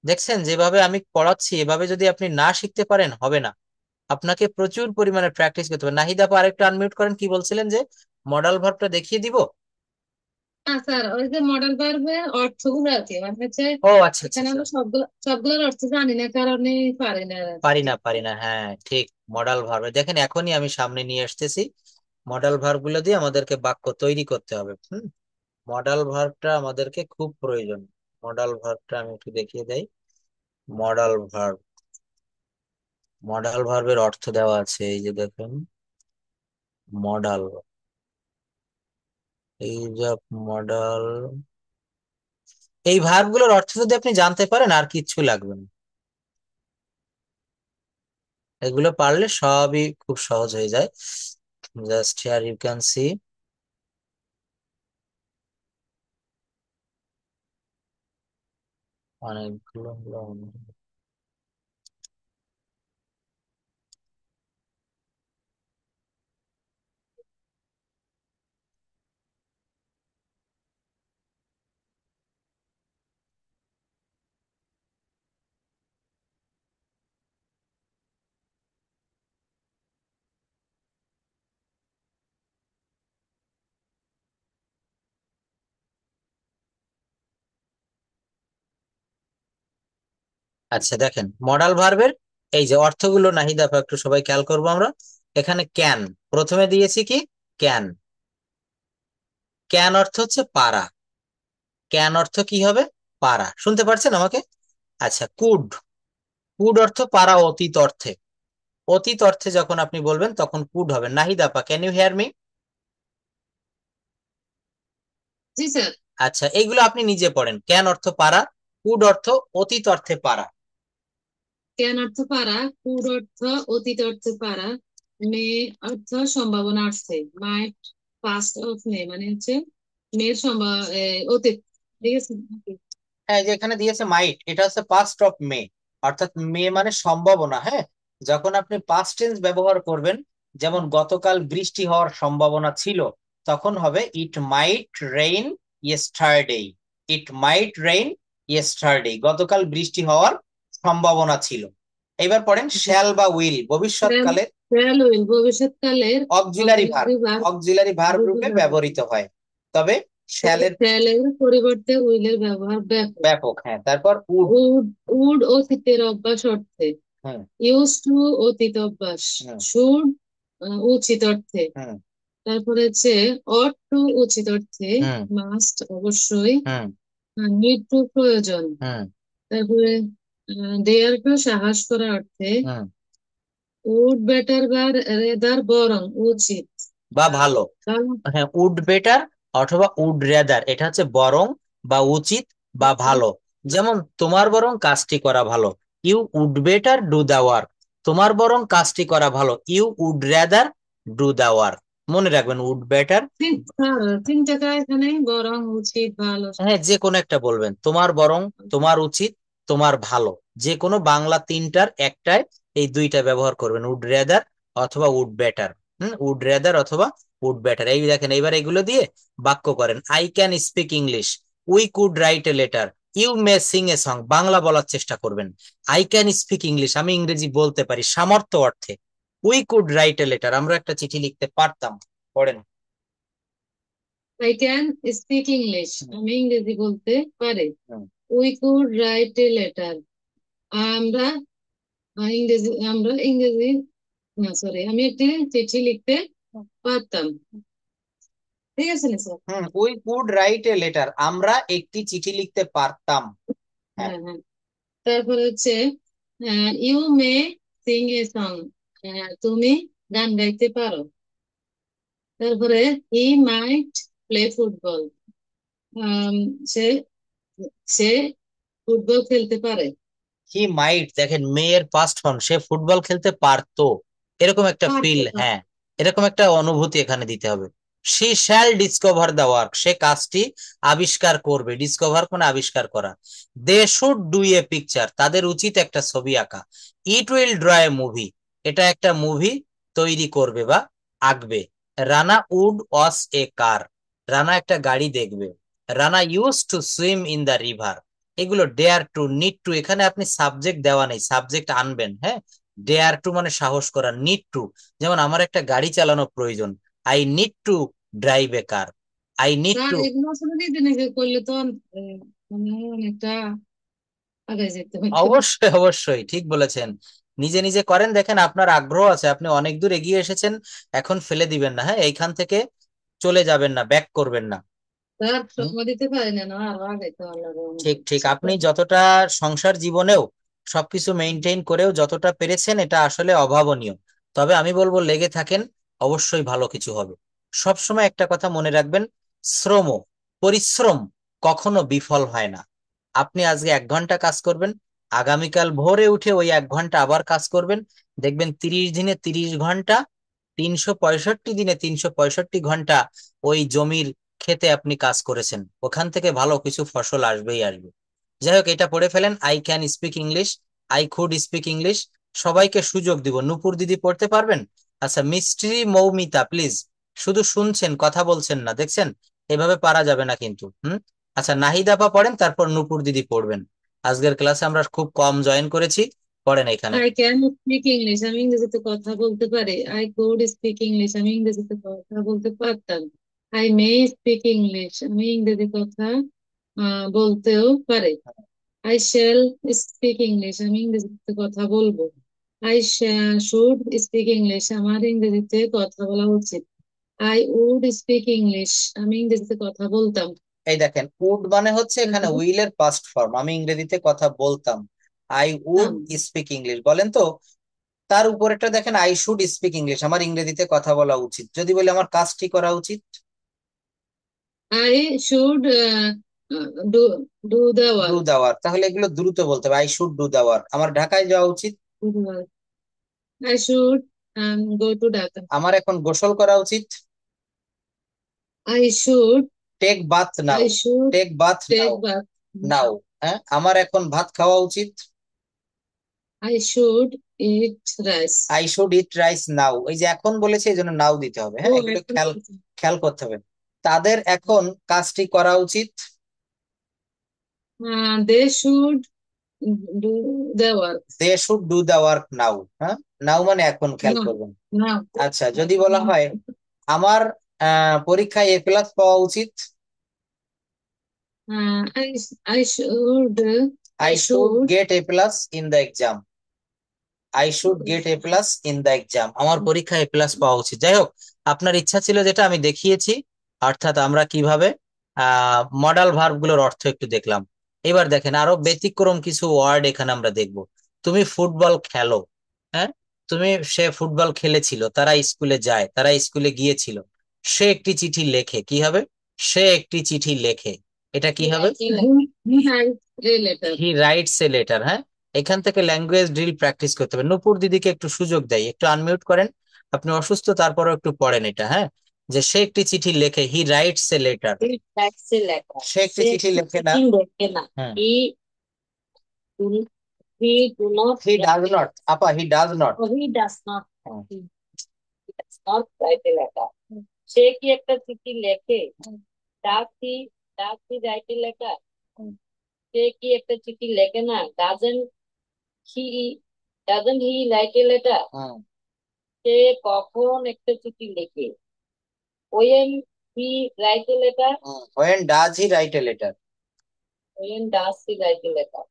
দেখছেন যেভাবে আমি পড়াচ্ছি, এভাবে যদি আপনি না শিখতে পারেন হবে না, আপনাকে প্রচুর পরিমাণে প্র্যাকটিস করতে হবে। নাহিদা আপা আরেকটু আনমিউট করেন, কি বলছিলেন যে মডেল ভার্বটা দেখিয়ে দিব? হ্যাঁ স্যার, ওই যে মডেল ভার্বের অর্থগুলো আর কি, মানে হচ্ছে ও আচ্ছা আচ্ছা এখানে আচ্ছা, আমরা সবগুলোর অর্থ জানি না কারণে পারি না আর পারি কি। না পারি না, হ্যাঁ ঠিক। মডেল ভার্ব দেখেন, এখনই আমি সামনে নিয়ে আসতেছি। মডেল ভার্ব গুলো দিয়ে আমাদেরকে বাক্য তৈরি করতে হবে। মডেল ভার্বটা আমাদেরকে খুব প্রয়োজন। মডেল ভার্বটা আমি একটু দেখিয়ে দেই। মডেল ভার্ব, মডেল ভার্বের অর্থ দেওয়া আছে, এই যে দেখুন, মডেল, এই যে মডেল, এই ভার্ব গুলোর অর্থ যদি আপনি জানতে পারেন আর কিচ্ছু লাগবে না, এগুলো পারলে সবই খুব সহজ হয়ে যায়। Just here you can see, অনেকগুলো হলো। আচ্ছা দেখেন, মডাল ভার্বের এই যে অর্থগুলো নাহিদা আপা, একটু সবাই খেয়াল করবো আমরা। এখানে ক্যান প্রথমে দিয়েছি, কি ক্যান, ক্যান অর্থ হচ্ছে পারা, ক্যান অর্থ কি হবে? পারা, শুনতে পারছেন আমাকে? আচ্ছা, কুড, কুড অর্থ পারা অতীত অর্থে, অতীত অর্থে যখন আপনি বলবেন তখন কুড হবে। নাহিদা আপা, ক্যান ইউ হিয়ার মি? জি স্যার। আচ্ছা, এইগুলো আপনি নিজে পড়েন। ক্যান অর্থ পারা, কুড অর্থ অতীত অর্থে পারা। জ্ঞান অর্থ পারা, কুড অর্থ অতীত অর্থে পারা, মে অর্থ সম্ভাবনা অর্থে, মাইট পাস্ট অফ মে মানে হচ্ছে মেয়ের অতীত। ঠিক আছে। হ্যাঁ, যে এখানে দিয়েছে মাইট, এটা হচ্ছে পাস্ট অফ মে, অর্থাৎ মে মানে সম্ভাবনা। হ্যাঁ, যখন আপনি পাস্ট টেন্স ব্যবহার করবেন, যেমন গতকাল বৃষ্টি হওয়ার সম্ভাবনা ছিল, তখন হবে it might rain yesterday. It might rain yesterday, গতকাল বৃষ্টি হওয়ার সম্ভাবনা ছিল। এবার পড়েন শ্যাল বা উইল, ভবিষ্যৎকালে উইল ভবিষ্যৎকালের auxiliary verb, auxiliary verb auxiliary verb রূপে রূপে ব্যবহৃত ব্যবহৃত হয়। তবে শ্যালের শ্যালের পরিবর্তে উইলের ব্যবহার ব্যাপক। ব্যাপক। হ্যাঁ, তারপর উড। উড উড অতীতের অভ্যাস অর্থে, হুম ইউজ টু অতীত অভ্যাস, হুম শুড উচিত অর্থে, হুম তারপরে হচ্ছে অট টু উচিত অর্থে, হুম মাস্ট অবশ্যই, হুম নিড টু প্রয়োজন, হুম তারপরে ডেয়ার টু সাহস করা অর্থে, হুম উড বেটার বা রেদার বরং উচিত। বা ভালো। কারণ হ্যাঁ, উড বেটার অথবা উড রেদার, এটা হচ্ছে বরং বা উচিত বা ভালো। যেমন তোমার বরং কাজটি করা ভালো, you would better do the work. তোমার বরং কাজটি করা ভালো, you would rather do the work. মনে রাখবেন, উড বেটার। তিন টাকা এখানে বরং উচিত ভালো। হ্যাঁ, যে কোনো একটা বলবেন, তোমার বরং, তোমার উচিত, তোমার ভালো, যে কোনো বাংলা তিনটার একটায় এই দুইটা ব্যবহার করবেন, উড রেদার অথবা উড বেটার। উড রেদার অথবা উড বেটার। এই দেখেন এবার এগুলো দিয়ে বাক্য করেন। I can speak English, we could write a letter, you may sing a song. Bangla বলার চেষ্টা করবেন। আই ক্যান স্পিক ইংলিশ, আমি ইংরেজি বলতে পারি সামর্থ্য অর্থে। We could write a letter, আমরা একটা চিঠি লিখতে পারতাম। পড়েন। I can speak English, hmm, আমি ইংরেজি বলতে পারি। Hmm. We could write a letter, আমরা আমরা ইংরেজি, না সরি, আমি একটি চিঠি লিখতে পারতাম। ঠিক আছে না sir? We could write a letter, আমরা একটি চিঠি লিখতে পারতাম। হ্যাঁ। হ্যাঁ, হ্যাঁ। তারপরে হচ্ছে you may sing a song, তুমি গান গাইতে পারো। তারপরে হি মাইট প্লে ফুটবল, সে সে ফুটবল খেলতে পারে। হি মাইট, দেখেন মেয়ের পাস্ট ফর্ম, সে ফুটবল খেলতে পারতো, এরকম একটা পারতো, ফিল, হ্যাঁ, এরকম একটা অনুভূতি এখানে দিতে হবে। She shall discover the work, সে কাজটি আবিষ্কার করবে। ডিসকভার মানে আবিষ্কার করা। They should do a picture, তাদের উচিত একটা ছবি আঁকা। It will draw a movie, এটা একটা মুভি তৈরি করবে বা আঁকবে। Rana would wash a car, Rana একটা গাড়ি দেখবে। Rana use to swim in the river. এগুলো ডেয়ার টু, নিড টু, এখানে আপনি সাবজেক্ট দেওয়া নেই, সাবজেক্ট আনবেন। হ্যাঁ, ডেয়ার টু মানে সাহস করা, নিড টু, যেমন আমার একটা গাড়ি চালানো প্রয়োজন। I need to drive a car, I need sir to. এগুলো আসলে নিজে নিজে করলে তো মানে অনেকটা আগে যেতে হইতো। অবশ্যই অবশ্যই ঠিক বলেছেন, নিজে নিজে করেন, দেখেন আপনার আগ্রহ আছে, আপনি অনেক দূর এগিয়ে এসেছেন, এখন ফেলে দিবেন না। হ্যাঁ, এইখান থেকে চলে যাবেন না, ব্যাক করবেন না। স্যার হুম, সময় দিতে পারি না, না আরো আগাইতে পারলে ঠিক ঠিক, আপনি যতটা সংসার জীবনেও সবকিছু মেনটেন করেও যতটা পেরেছেন, এটা আসলে অভাবনীয়। তবে আমি বলবো লেগে থাকেন, অবশ্যই ভালো কিছু হবে। সবসময় একটা কথা মনে রাখবেন, শ্রম, পরিশ্রম কখনো বিফল হয় না। আপনি আজকে 1 ঘন্টা কাজ করবেন, আগামীকাল ভোরে উঠে ওই 1 ঘন্টা আবার কাজ করবেন, দেখবেন 30 দিনে 30 ঘন্টা, 365 দিনে 365 ঘন্টা ওই জমির খেতে আপনি কাজ করেছেন, ওখান থেকে ভালো কিছু ফসল আসবেই আসবে। যাই হোক, এটা পড়ে ফেলেন। I can speak English, I could speak English. সবাইকে সুযোগ দিব। নূপুর দিদি পড়তে পারবেন? আচ্ছা, মিষ্টি মৌমিতা প্লিজ, শুধু শুনছেন কথা বলছেন না, দেখছেন? এভাবে পারা যাবে না কিন্তু। আচ্ছা, নাহিদ আপা পড়েন, তারপর নূপুর দিদি পড়বেন। আজকের ক্লাসে আমরা খুব কম জয়েন করেছি, পড়েন এখানে। আই ক্যান স্পিক ইংলিশ, আমি ইংরেজিতে কথা বলতে পারি। আই কুড স্পিক ইংলিশ, আমি ইংরেজিতে কথা বলতে পারতাম। আই মে স্পিক ইংলিশ, আমি ইংরেজি কথা বলতেও পারি। আই শ্যাল স্পিক ইংলিশ, আমি ইংরেজিতে কথা বলবো। আই শুড স্পিক ইংলিশ, আমার ইংরেজিতে কথা বলা উচিত। আই উড স্পিক ইংলিশ, আমি ইংরেজিতে কথা বলতাম। এই দেখেন, উড মানে হচ্ছে এখানে তারপরে উইলের পাস্ট ফর্ম, আমি ইংরেজিতে কথা বলতাম। আই উড তাম। স্পিক ইংলিশ বলেন তো। তার উপরেরটা দেখেন, আই শুড স্পিক ইংলিশ, আমার ইংরেজিতে কথা বলা উচিত। যদি বলি আমার কাজটি করা উচিত, I should do do the do work. The work, তাহলে এগুলো দ্রুত বলতে হবে। I should do the work, আমার ঢাকায় যাওয়া উচিত। I should go to Dhaka. আমার এখন গোসল করা উচিত। I should take bath now, I should take bath take now, bath now. Now. হ্যাঁ, আমার এখন ভাত খাওয়া উচিত। I should eat rice. I should eat rice now, এই যে এখন বলেছে এই জন্য নাও দিতে হবে। ও হ্যাঁ, এগুলো এখন খেয়াল খেয়াল করতে হবে। তাদের এখন কাজটি করা উচিত। They should do the work. They should do the work now. হ্যাঁ, নাও মানে এখন, খেয়াল না, করবেন। না। আচ্ছা, যদি বলা হয় আমার পরীক্ষায় A+ পাওয়া উচিত। I I should I I should should get A+ in the exam. I should get A+ in the exam, আমার পরীক্ষায় A+ পাওয়া উচিত। যাই হোক, আপনার ইচ্ছা ছিল যেটা আমি দেখিয়েছি, অর্থাৎ আমরা কিভাবে মডাল ভার্ব গুলোর অর্থ একটু দেখলাম। এবার দেখেন আরো ব্যতিক্রম কিছু ওয়ার্ড এখানে আমরা দেখব। তুমি ফুটবল খেলো। হ্যাঁ, তুমি, সে ফুটবল খেলেছিল, তারা স্কুলে যায়, তারা স্কুলে গিয়েছিল। সে একটি চিঠি লেখে, কি হবে? সে একটি চিঠি লেখে, এটা কি হবে? Letter. He writes a letter. হ্যাঁ, এখান থেকে ল্যাঙ্গুয়েজ ড্রিল প্র্যাকটিস করতে হবে। নূপুর দিদিকে একটু সুযোগ দেয়, একটু আনমিউট করেন। আপনি অসুস্থ, তারপরেও একটু পড়েন এটা। হ্যাঁ, যে সে একটি চিঠি লেখে, হি রাইটস এ লেটার। সে একটি চিঠি লেখে না। লেখে না। Hmm, he he do not he does not, আপা, he does not. He does not not write a letter. সে কি একটা চিঠি লেখে? ডাক হি রাইট এ লেটার? সে কি একটা চিঠি লেখে না? He doesn't he write a letter? সে কখন একটা চিঠি লেখে? When he write a letter? when does he write a letter? When does he write a letter?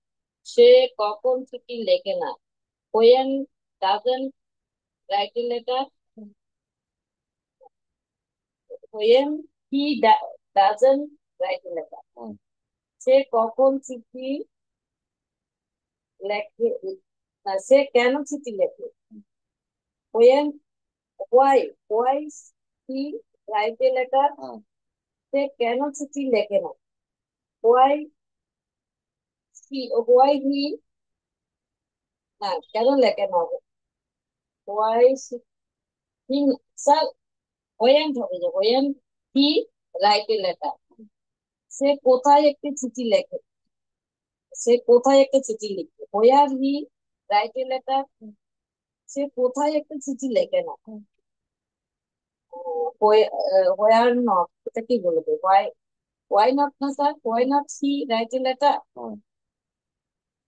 সে কখন চিঠি লেখে না? When doesn't write a letter? When he doesn't write a letter? সে কখন চিঠি লেখে না? সে কেন চিঠি লেখে? When why he write a letter? সে কেন চিঠি লেখে না? হোয়াই হোয়াই হি না, কেন লেখে না? হোয়াই হি স্যার, ওয়েন হবে যে when he write a letter? সে কোথায় একটি চিঠি লেখে? সে কোথায় একটা চিঠি লিখে? হোয়ার হি রাইট এ লেটার? সে কোথায় একটা চিঠি লেখে না? হোয়ার নট, এটা কি বলবে? ওয়াই নট না sir, why not he write a letter?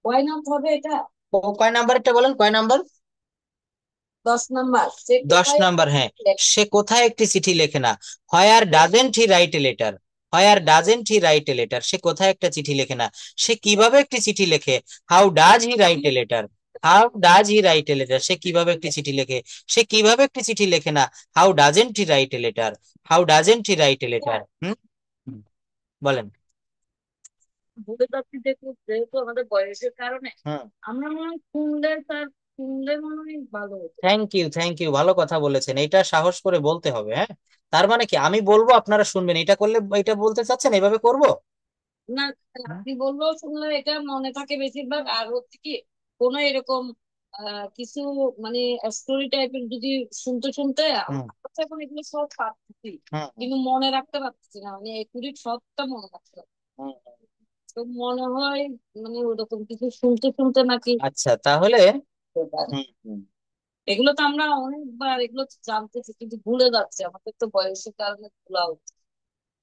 Why not হবে এটা। কয় নাম্বার এটা বলেন, কয় নাম্বার? 10 নাম্বার। সে 10 নাম্বার, হ্যাঁ। সে কোথায় একটি চিঠি লেখে না? Where doesn't he write a letter? Where doesn't he write a letter? সে কোথায় একটা চিঠি লেখে না। সে কিভাবে একটি চিঠি লেখে? How does he write a letter? How does he write a letter? সে কিভাবে একটি চিঠি লেখে? সে কিভাবে একটি চিঠি লেখে না? How doesn't he write a letter? How doesn't he write a letter? Hmm, hmm, বলেন। ভুলে যাচ্ছি যেহেতু আমাদের বয়সের কারণে। হুম, আমরা মনে হয় শুনলে স্যার, শুনলে মনে হয় ভালো হতো। থ্যাংক ইউ, ভালো কথা বলেছেন, এটা সাহস করে বলতে হবে, হ্যাঁ। তার মানে কি আমি বলবো আপনারা শুনবেন, এটা করলে, এটা বলতে চাচ্ছেন এভাবে করব? না, আপনি বললেও শুনলে এটা মনে থাকে বেশিরভাগ। আর হচ্ছে কি, কোনো এরকম কিছু মানে স্টোরি টাইপের যদি শুনতে শুনতে হুম, আমরা তো এখন এগুলো সব পাচ্ছি, হুম, কিন্তু মনে রাখতে পারছি না, মানে একুরেট সবটা মনে রাখতে পারছি না। হুম। তো মনে হয় মানে ওরকম কিছু শুনতে শুনতে নাকি আচ্ছা, তাহলে হতে পারে। হুম, হুম, এগুলো তো আমরা অনেকবার এগুলো তো জানতেছি, কিন্তু ভুলে যাচ্ছে, আমাদের তো বয়সের কারণে ভুলা হচ্ছে।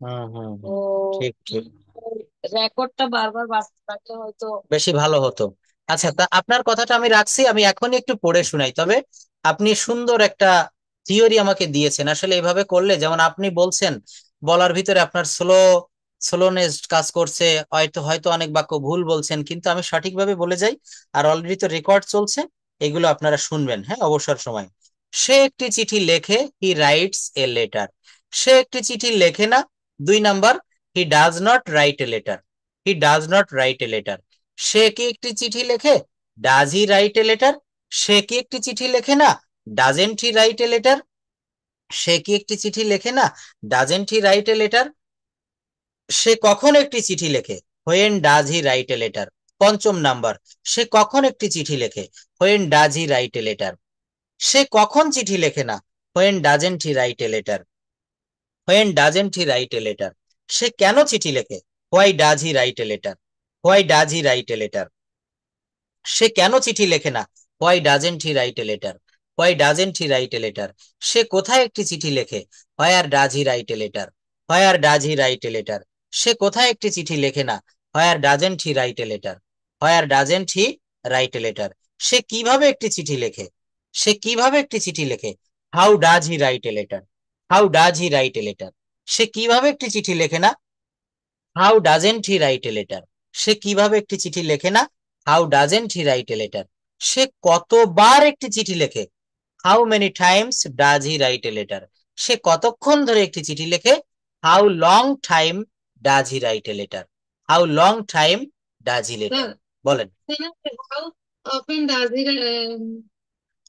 হুম, হুম, তো হুম, ঠিক ঠিক, রেকর্ডটা বারবার বাঁচতে থাকলে হয়তো। বেশি ভালো হতো। আচ্ছা, তা আপনার কথাটা আমি রাখছি, আমি এখনই একটু পড়ে শোনাই। তবে আপনি সুন্দর একটা থিওরি আমাকে দিয়েছেন। আসলে এভাবে করলে, যেমন আপনি বলছেন, বলার ভিতরে আপনার স্লোনেস কাজ করছে, হয়তো হয়তো অনেক বাক্য ভুল বলছেন, কিন্তু আমি সঠিকভাবে বলে যাই। আর অলরেডি তো রেকর্ড চলছে, এগুলো আপনারা শুনবেন, হ্যাঁ, অবসর সময়। সে একটি চিঠি লেখে, হি রাইটস এ লেটার। সে একটি চিঠি লেখে না। 2 number, he does not write a letter. He does not write a letter. সে কি একটি চিঠি লেখে? Does he write a letter? সে কি একটি চিঠি লেখে না? Doesn't he write a letter? সে কি একটি চিঠি লেখে না? Doesn't he write a letter? সে কখন একটি চিঠি লেখে? When does he write a letter? 5 number, সে কখন একটি চিঠি লেখে? When does he write a letter? সে কখন চিঠি লেখে না? When doesn't he write a letter? When doesn't he write a letter? সে কেন চিঠি লেখে? Why does he write a letter? Why does he write a letter? সে কেন চিঠি লেখে না? Why doesn't he write a letter? Why doesn't he write a letter? সে কোথায় একটি চিঠি লেখে? Where does he write a letter? Where does he write a letter? সে কোথায় একটি চিঠি লেখে না? Where doesn't he write a letter? Where doesn't he write a letter? সে কিভাবে একটি চিঠি লেখে? সে কিভাবে একটি চিঠি লেখে? How does he write a letter? How does he write a letter? সে কিভাবে একটি চিঠি লেখে না? How doesn't he write a letter? সে কিভাবে একটি চিঠি লেখে না? How doesn't he write a letter? সে কতবার একটি চিঠি লেখে? How many times does he write a letter? সে কতক্ষণ ধরে একটি চিঠি লেখে? How long time does he write a letter? How long time does he letter? Sir, বলেন। হাউ অফেন ডাজ হি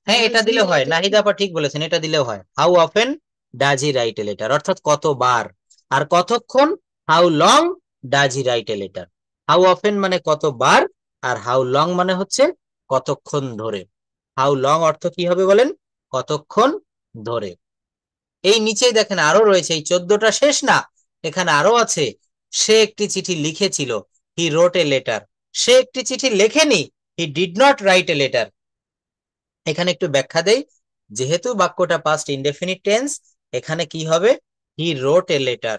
হ্যাঁ, এটা ডাজ হি দিলেও হয়, রাইট? নাহিদা আপা ঠিক বলেছেন, এটা দিলেও হয়। How often does he write a letter, অর্থাৎ কতবার। আর কতক্ষণ? How long does he write a letter? How often মানে কতবার, আর হাউ লং মানে হচ্ছে কতক্ষণ ধরে। হাউ লং অর্থ কি হবে বলেন? কতক্ষণ ধরে। এই নিচেই দেখেন আরো রয়েছে, এই 14টা শেষ না, এখানে আরো আছে। সে একটি চিঠি লিখেছিল, হি রোট এ লেটার। সে একটি চিঠি লেখেনি, he did not write a letter. এখানে একটু ব্যাখ্যা দেই। যেহেতু বাক্যটা পাস্ট ইনডেফিনিট টেন্স, এখানে কি হবে? হি রোট এ লেটার,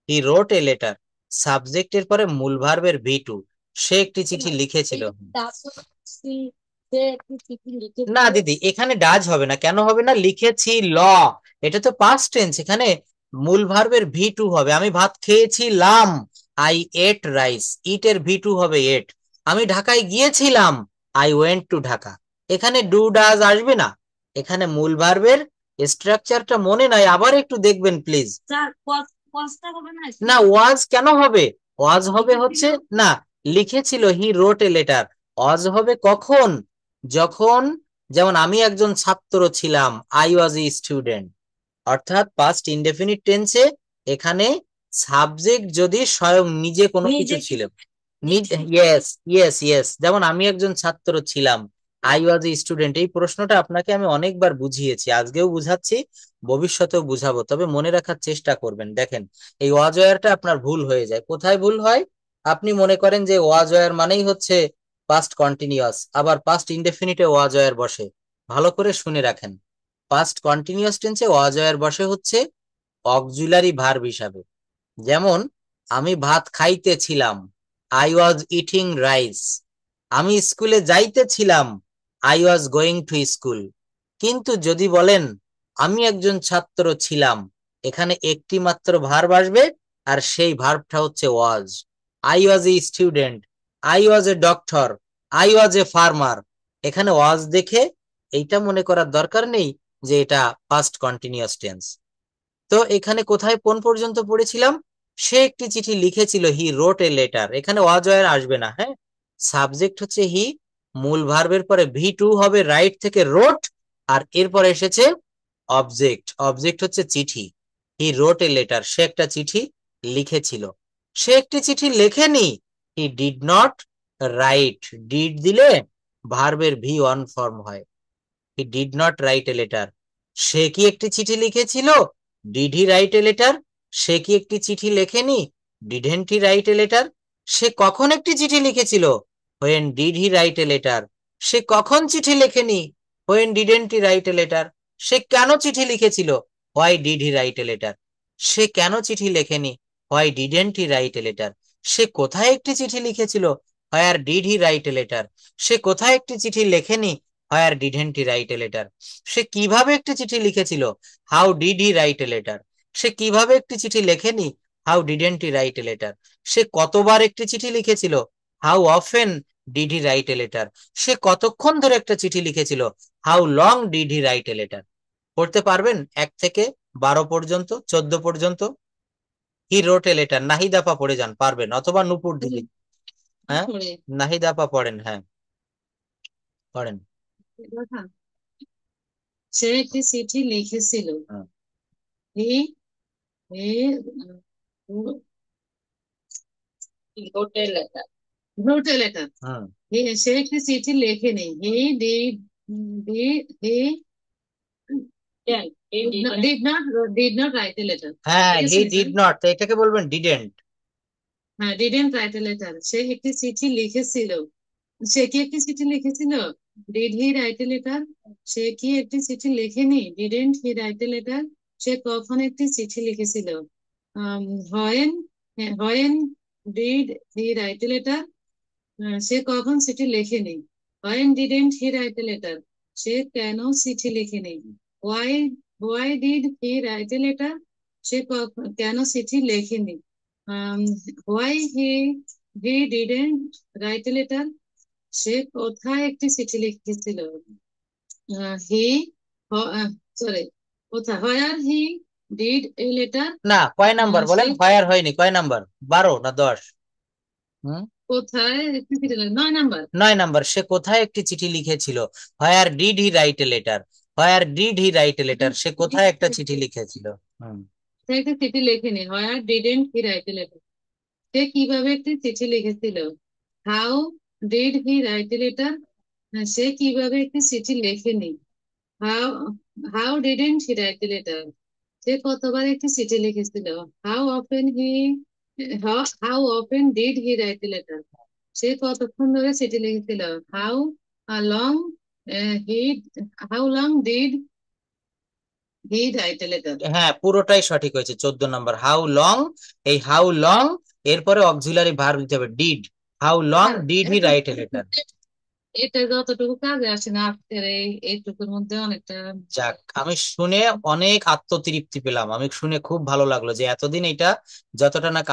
হি রোট এ লেটার, সাবজেক্টের পরে মূল ভার্বের ভি টু, সে একটি চিঠি লিখেছিল। না দিদি, এখানে ডাজ হবে না। কেন হবে না? লিখেছি ল, এটা তো পাস্ট টেন্স, এখানে মূল ভার্বের ভি টু হবে। আমি ভাত খেয়েছিলাম, আই এট রাইস, ইট এর ভি টু হবে এট। আমি ঢাকায় গিয়েছিলাম, আই ওয়েন্ট টু ঢাকা। এখানে ডু ডাজ আসবে না, এখানে মূল ভার্বের স্ট্রাকচারটা মনে নাই, আবার একটু দেখবেন প্লিজ। না, ওয়াজ কেন হবে? ওয়াজ হবে হচ্ছে, না, লিখেছিল, হি রোট এ লেটার। ওয়াজ হবে কখন? যখন, যেমন আমি একজন ছাত্র ছিলাম, আই ওয়াজ এ স্টুডেন্ট। অর্থাৎ পাস্ট ইনডেফিনিট টেন্সে এখানে সাবজেক্ট যদি স্বয়ং নিজে কোনো কিছু ছিল, ইয়েস ইয়েস ইয়েস, যেমন আমি একজন ছাত্র ছিলাম, আই ওয়াজ এ স্টুডেন্ট। এই প্রশ্নটা আপনাকে আমি অনেকবার বুঝিয়েছি, আজকেও বুঝাচ্ছি, ভবিষ্যতেও বুঝাবো, তবে মনে রাখার চেষ্টা করবেন। দেখেন, এই ওয়াজ ওয়্যারটা আপনার ভুল হয়ে যায়। কোথায় ভুল হয়? আপনি মনে করেন যে ওয়াজ ওয়্যার মানেই হচ্ছে পাস্ট কন্টিনিউয়াস, আবার পাস্ট ইনডেফিনিটে ওয়াজ ওয়্যার বসে। ভালো করে শুনে রাখেন, পাস্ট কন্টিনিউয়াস টেন্সে ওয়াজ ওয়্যার বসে হচ্ছে অক্সিলারি ভার্ব হিসাবে। যেমন আমি ভাত খাইতেছিলাম, আই ওয়াজ ইটিং রাইস। আমি স্কুলে যাইতেছিলাম, I was going to school. কিন্তু যদি বলেন আমি একজন ছাত্র ছিলাম, এখানে একটি মাত্র ভার্ব আসবে, আর সেই ভার্বটা হচ্ছে was. I was a student, I was a doctor, I was a farmer. এখানে ওয়াজ দেখে এইটা মনে করার দরকার নেই যে এটা পাস্ট কন্টিনিউয়াস টেন্স। তো এখানে কোথায় কোন পর্যন্ত পড়েছিলাম? সে একটি চিঠি লিখেছিল, হি রোট এ লেটার। এখানে ওয়াজ ওয়্যার আসবে না, হ্যাঁ। সাবজেক্ট হচ্ছে হি, মূল ভার্বের পরে ভি টু হবে রাইট থেকে রোট, আর এরপর এসেছে অবজেক্ট, অবজেক্ট হচ্ছে চিঠি। হি রোট এ লেটার, সে একটা চিঠি লিখেছিল। সে একটি চিঠি লেখেনি, he did not write. Did দিলে ভার্বের ভি ওয়ান ফর্ম হয়, he did not write a letter. সে কি একটি চিঠি লিখেছিল? Did he write a letter? সে কি একটি চিঠি লেখেনি? Didn't he write a letter? সে কখন একটি চিঠি লিখেছিল? When did he write a letter? সে কখন চিঠি লেখেনি? When didn't he write a letter? সে কেন চিঠি লিখেছিল? Why did he write a letter? সে কেন চিঠি লেখেনি? Why didn't he write a letter? সে কোথায় একটি চিঠি লিখেছিল? Where did he write a letter? সে কোথায় একটি চিঠি লেখেনি? Where didn't he write a letter? সে কিভাবে একটি চিঠি লিখেছিল? How did he write a letter? সে কিভাবে একটি চিঠি লেখেনি? How didn't he write a letter? সে কতবার একটি চিঠি লিখেছিল? How often did he write a letter? সে কতক্ষণ ধরে একটা চিঠি লিখেছিল? How long did he write a letter? পড়তে পারবেন 1 থেকে 12 পর্যন্ত, 14 পর্যন্ত? হি রোট এ লেটার, নাহিদ আপা পড়ে যান, পারবেন, অথবা নুপুর দিদি। হ্যাঁ, পড়ে নাহিদ আপা পড়েন, হ্যাঁ পড়েন। সে একটি চিঠি লিখেছিল, হ্যাঁ, হি হি wrote a letter. Wrote a letter. হুম, সে একটি চিঠি লেখেনি, he did he did not write a letter. হ্যাঁ, ঠিক হি আছে ডিড স্যার? নট, তো এটাকে বলবেন ডিডেন্ট। হ্যাঁ, didn't write a letter. সে একটি চিঠি লিখেছিল। সে কি একটি চিঠি লিখেছিল? Did he write a letter? সে কি একটি চিঠি লেখেনি? Didn't he write a letter? সে কখন একটি চিঠি লিখেছিল? Um, when when did he write a letter? সে কখন চিঠি লেখেনি? When didn't he write a letter? সে কেন চিঠি লেখেনি? Why why did he write a letter? সে কেন চিঠি লেখেনি? Um, why he didn't write a letter? সে কোথায় একটি চিঠি লিখেছিল? হি সরি, কোথায়? Where he did a letter? না, কয় নাম্বার সে বলেন? ফায়ার হয়নি, কয় নাম্বার? 12 না 10? হুম, কোথায় একটি চিঠি 9 নাম্বার। 9 নাম্বার। সে কোথায় একটি চিঠি লিখেছিল? Where did he write a letter? Where did he write a letter? সে কোথায় একটা চিঠি লিখেছিল? হুম, সে একটি চিঠি লেখেনি। Where didn't he write a letter? সে কিভাবে একটি চিঠি লিখেছিল? How did he write a letter? সে কিভাবে একটি চিঠি লেখেনি। How how didn't he write a letter? সে কতবার একটি চিঠি লিখেছিল? How often how often did he write a letter? সে কতক্ষণ ধরে চিঠি লিখেছিল? How long he how long did he write a letter. হ্যাঁ, পুরোটাই সঠিক হয়েছে। 14 নম্বর, হাউ লং, এই হাউ লং এরপরে অক্সিলারি ভার্ব দিতে হবে did. How long sir, did he এটা রাইট এ লেটার। এটা যতটুকু কাজে আসে না আজকের এইটুকুর মধ্যে অনেকটা। যাক, আমি শুনে অনেক আত্মতৃপ্তি পেলাম, আমি শুনে খুব ভালো লাগলো যে এতদিন এটা যতটা না